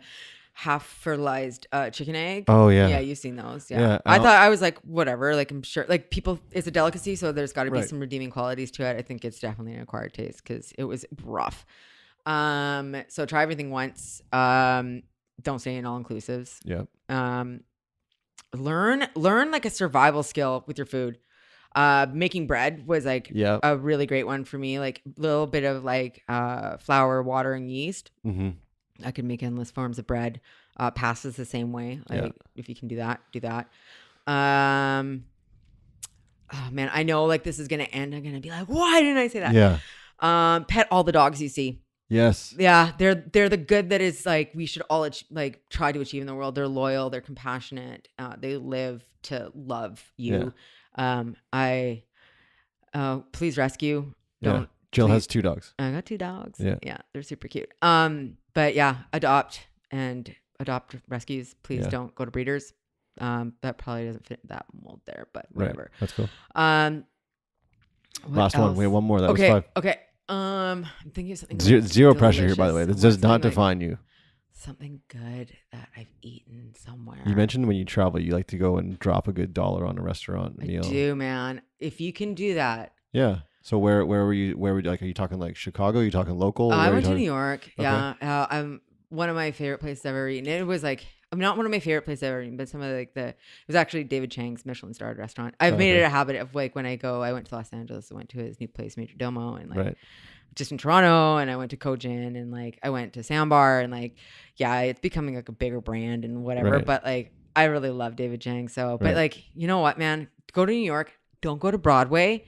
Speaker 2: half fertilized chicken egg.
Speaker 1: Oh yeah.
Speaker 2: Yeah, you've seen those. Yeah. I thought, I was like, whatever. Like I'm sure like people, it's a delicacy, so there's got to be some redeeming qualities to it. I think it's definitely an acquired taste because it was rough. So try everything once. Don't stay in all inclusives.
Speaker 1: Yep.
Speaker 2: Learn like a survival skill with your food. Making bread was like a really great one for me. Like a little bit of like flour, water, and yeast.
Speaker 1: Mm-hmm.
Speaker 2: I could make endless forms of bread. Pasta's the same way. Like if you can do that, do that. Oh man, I know like this is gonna end. I'm gonna be like, why didn't I say that?
Speaker 1: Yeah.
Speaker 2: Pet all the dogs you see.
Speaker 1: Yes.
Speaker 2: Yeah, they're the good that is like we should all like try to achieve in the world. They're loyal. They're compassionate. They live to love you. Yeah. Please rescue. Don't.
Speaker 1: Jill has 2 dogs.
Speaker 2: I got 2 dogs.
Speaker 1: Yeah,
Speaker 2: they're super cute. But yeah, adopt rescues. Please don't go to breeders. That probably doesn't fit that mold there, but whatever.
Speaker 1: Right. That's cool.
Speaker 2: Last
Speaker 1: one. We have one more. That was 5.
Speaker 2: Okay. I'm thinking of something.
Speaker 1: Zero pressure here, by the way. This does not define you.
Speaker 2: Something good that I've eaten somewhere.
Speaker 1: You mentioned when you travel, you like to go and drop a good $1 on a restaurant meal.
Speaker 2: I do, man. If you can do that.
Speaker 1: Yeah. So where were you? Where were you, like? Are you talking like Chicago? Are you talking local?
Speaker 2: I went to New York. Okay. Yeah. I'm one of my favorite places I've ever eaten. It was like I'm not one of my favorite places I've ever eaten, but some of like it was actually David Chang's Michelin starred restaurant. I've made it a habit of like when I go. I went to Los Angeles. I went to his new place, Major Domo, and like just in Toronto, and I went to Kojin, and like I went to Sandbar, and like it's becoming like a bigger brand and whatever. But like I really love David Chang. So, but like you know what, man, go to New York. Don't go to Broadway.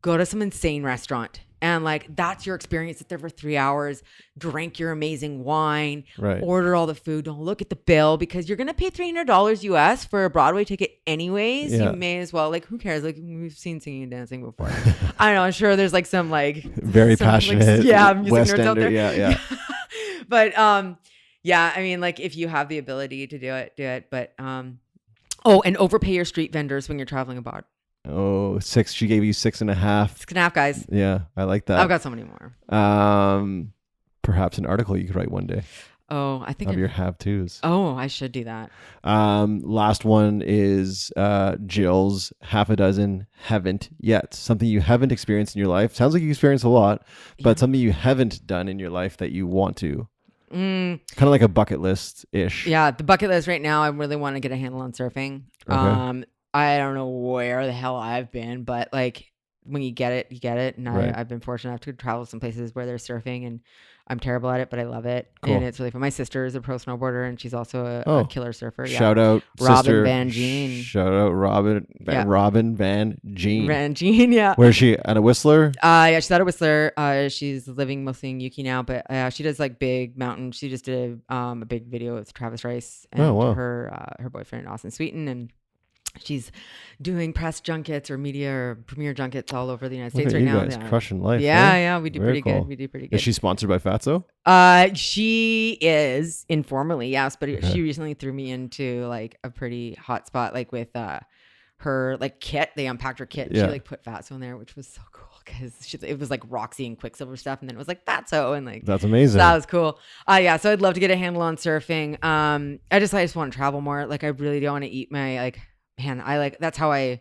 Speaker 2: Go to some insane restaurant. And like, that's your experience. Sit there for 3 hours, drink your amazing wine, order all the food. Don't look at the bill because you're going to pay $300 US for a Broadway ticket anyways. You may as well, like, who cares? Like we've seen singing and dancing before. I don't know. I'm sure there's like some like
Speaker 1: very passionate.
Speaker 2: Like, music
Speaker 1: West
Speaker 2: nerds out there.
Speaker 1: Yeah.
Speaker 2: But I mean, like if you have the ability to do it. But and overpay your street vendors when you're traveling abroad.
Speaker 1: Oh, 6. She gave you 6.5.
Speaker 2: 6.5, guys.
Speaker 1: Yeah, I like that.
Speaker 2: I've got so many more.
Speaker 1: Perhaps an article you could write one day.
Speaker 2: Oh, I think
Speaker 1: of your have-tos.
Speaker 2: Oh, I should do that.
Speaker 1: Last one is Jill's half a dozen haven't yet. Something you haven't experienced in your life. Sounds like you experienced a lot, but something you haven't done in your life that you want to. Kind of like a bucket list ish.
Speaker 2: Yeah, the bucket list right now. I really want to get a handle on surfing. Okay. I don't know where the hell I've been, but like when you get it, you get it. And
Speaker 1: Right.
Speaker 2: I've been fortunate enough to travel some places where they're surfing, and I'm terrible at it, but I love it.
Speaker 1: Cool.
Speaker 2: And it's really fun. My sister is a pro snowboarder, and she's also
Speaker 1: Oh.
Speaker 2: a killer surfer. Yeah.
Speaker 1: Shout out
Speaker 2: Robin
Speaker 1: sister
Speaker 2: Van Jean.
Speaker 1: Shout out Robin
Speaker 2: Yeah.
Speaker 1: Robin Van Jean.
Speaker 2: Van Jean, yeah.
Speaker 1: Where's she? At a Whistler?
Speaker 2: Yeah, she's at a Whistler. She's living mostly in Yuki now, but she does like big mountain. She just did a big video with Travis Rice and
Speaker 1: Oh, wow.
Speaker 2: her boyfriend Austin Sweeten, and she's doing press junkets or media or premiere junkets all over the United
Speaker 1: Look
Speaker 2: States
Speaker 1: at
Speaker 2: right
Speaker 1: you
Speaker 2: now.
Speaker 1: guys
Speaker 2: Yeah.
Speaker 1: crushing life.
Speaker 2: Yeah,
Speaker 1: eh?
Speaker 2: yeah, we do
Speaker 1: Very
Speaker 2: pretty
Speaker 1: cool.
Speaker 2: good. We do pretty good.
Speaker 1: Is she sponsored by FATSO?
Speaker 2: She is informally, yes, but
Speaker 1: Okay.
Speaker 2: she recently threw me into like a pretty hot spot, like with her like kit. They unpacked her kit. And
Speaker 1: Yeah.
Speaker 2: She like put FATSO in there, which was so cool because it was like Roxy and Quicksilver stuff, and then it was like FATSO and like
Speaker 1: That's amazing.
Speaker 2: that was cool. Yeah, so I'd love to get a handle on surfing. I just want to travel more. Like I really don't want to eat my like. Man, that's how I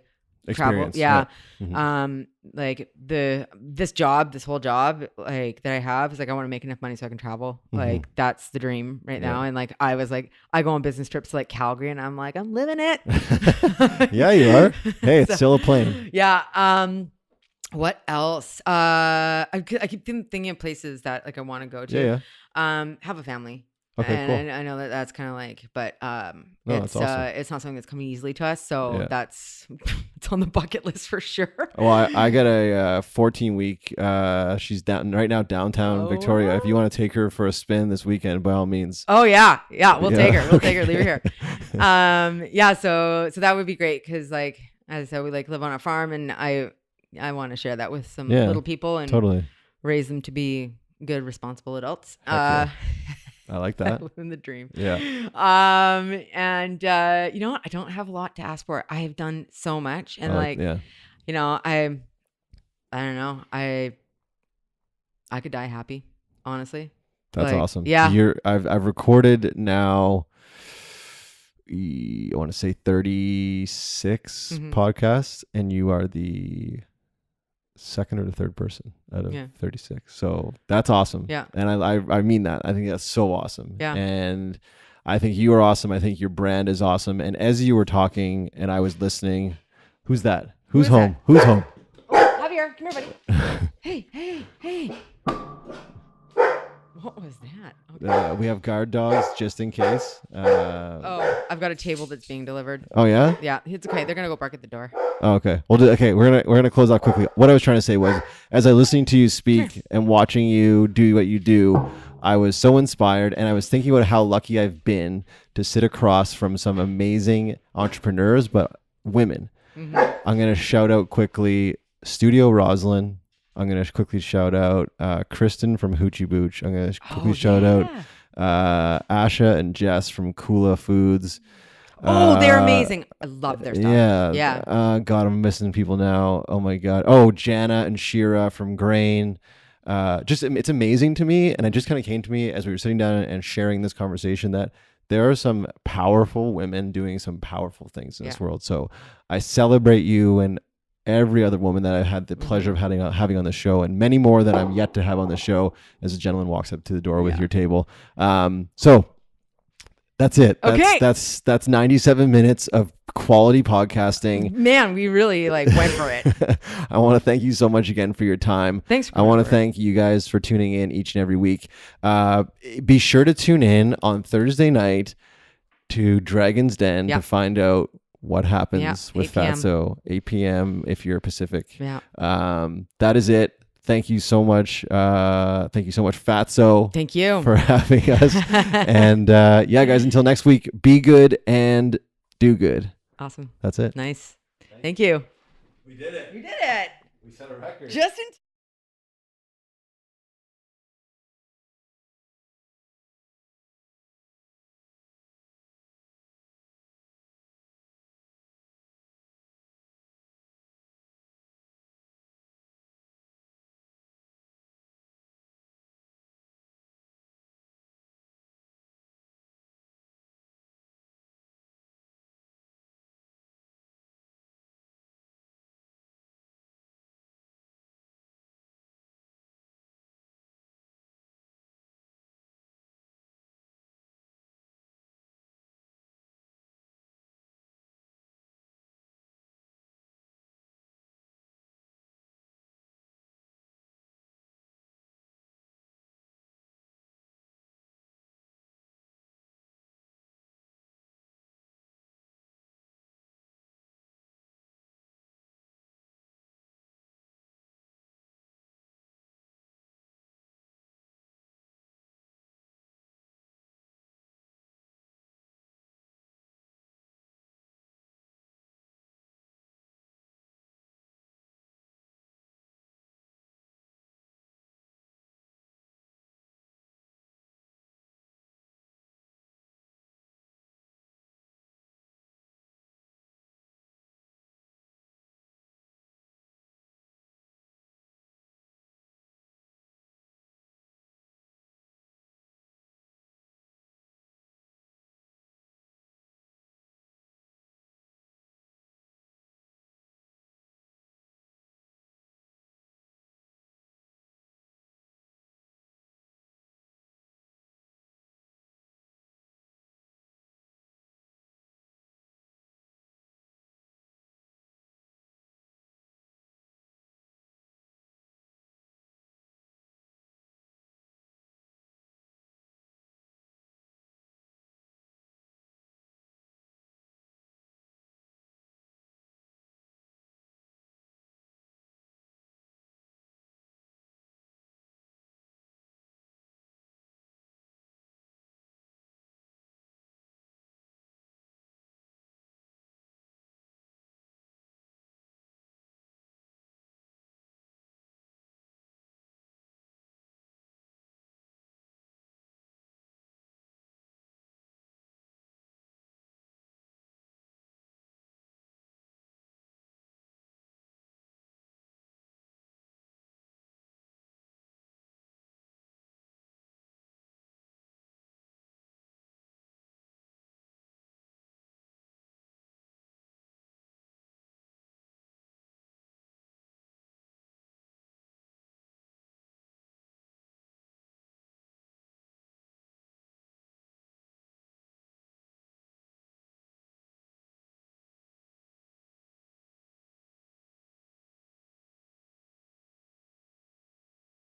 Speaker 2: travel.
Speaker 1: Experience.
Speaker 2: Yeah.
Speaker 1: Mhm.
Speaker 2: Like this whole job like that I have is like I want to make enough money so I can travel.
Speaker 1: Mhm.
Speaker 2: Like that's the dream right now.
Speaker 1: Yeah.
Speaker 2: And like I was like I go on business trips to like Calgary, and I'm like I'm living it.
Speaker 1: Yeah, you are. Hey, it's
Speaker 2: So-
Speaker 1: still a plane.
Speaker 2: Yeah. What else? I keep thinking of places that like I want to go to.
Speaker 1: Yeah, yeah.
Speaker 2: Have a family.
Speaker 1: Okay,
Speaker 2: And
Speaker 1: cool.
Speaker 2: I know that that's kind of like, but
Speaker 1: No,
Speaker 2: it's
Speaker 1: that's awesome.
Speaker 2: it's not something that's coming easily to us. So
Speaker 1: Yeah.
Speaker 2: that's it's on the bucket list for sure.
Speaker 1: Well, I got a 14-week. She's down right now downtown
Speaker 2: Oh,
Speaker 1: Victoria. If you
Speaker 2: wow.
Speaker 1: want to take her for a spin this weekend, by all means.
Speaker 2: Oh yeah, we'll
Speaker 1: Yeah,
Speaker 2: take her. We'll take her.
Speaker 1: okay.
Speaker 2: Leave her here. Yeah. So that would be great because like as I said, we like live on a farm, and I want to share that with some
Speaker 1: Yeah,
Speaker 2: little people and
Speaker 1: Totally.
Speaker 2: raise them to be good, responsible adults.
Speaker 1: Heck I like that.
Speaker 2: Living the dream.
Speaker 1: Yeah.
Speaker 2: And you know what? I don't have a lot to ask for. I have done so much, and
Speaker 1: yeah.
Speaker 2: you know, I don't know. I could die happy, honestly.
Speaker 1: That's
Speaker 2: Like,
Speaker 1: awesome.
Speaker 2: yeah.
Speaker 1: I've recorded now. I want to say 36
Speaker 2: Mhm.
Speaker 1: podcasts, and you are the second or the third person out of
Speaker 2: Yeah.
Speaker 1: 36. So that's awesome.
Speaker 2: Yeah.
Speaker 1: And I mean that. I think that's so awesome.
Speaker 2: Yeah.
Speaker 1: And I think you are awesome. I think your brand is awesome. And as you were talking and I was listening, who's that? Who's
Speaker 2: is
Speaker 1: home? Who's home?
Speaker 2: Oh, Javier, come here, buddy. Hey. What was that? Okay.
Speaker 1: We have guard dogs just in case.
Speaker 2: Oh, I've got a table that's being delivered.
Speaker 1: Oh yeah?
Speaker 2: Yeah, it's okay. They're gonna go bark at the door.
Speaker 1: Oh, okay. Well, okay. We're gonna close out quickly. What I was trying to say was, as I listening to you speak and watching you do what you do, I was so inspired, and I was thinking about how lucky I've been to sit across from some amazing entrepreneurs, but women.
Speaker 2: Mhm.
Speaker 1: I'm gonna shout out quickly Studio Roslyn. I'm gonna quickly shout out Kristen from Hoochie Booch. I'm gonna quickly shout out Asha and Jess from Kula Foods.
Speaker 2: Oh, they're amazing. I love their stuff.
Speaker 1: Yeah.
Speaker 2: Yeah.
Speaker 1: God, I'm missing people now. Oh my God. Oh, Jana and Shira from Grain. It's amazing to me. And it just kind of came to me as we were sitting down and sharing this conversation that there are some powerful women doing some powerful things in this world. So I celebrate you and every other woman that I've had the pleasure of having on the show, and many more that I'm yet to have on the show as a gentleman walks up to the door with your table. So that's it.
Speaker 2: Okay.
Speaker 1: That's 97 minutes of quality podcasting.
Speaker 2: Man, we really like went for it.
Speaker 1: I want to thank you so much again for your time.
Speaker 2: Thanks.
Speaker 1: I want to thank you guys for tuning in each and every week. Be sure to tune in on Thursday night to Dragon's Den to find out what happens with
Speaker 2: 8 p.m.
Speaker 1: FATSO, 8 p.m. if you're Pacific.
Speaker 2: Yeah.
Speaker 1: That is it. Thank you so much. Thank you so much, FATSO.
Speaker 2: Thank you
Speaker 1: for having us. And yeah, guys, until next week, be good and do good.
Speaker 2: Awesome.
Speaker 1: That's it.
Speaker 2: Nice. Thank you.
Speaker 1: We did it.
Speaker 2: We did it.
Speaker 1: We set a record.
Speaker 2: Just in time.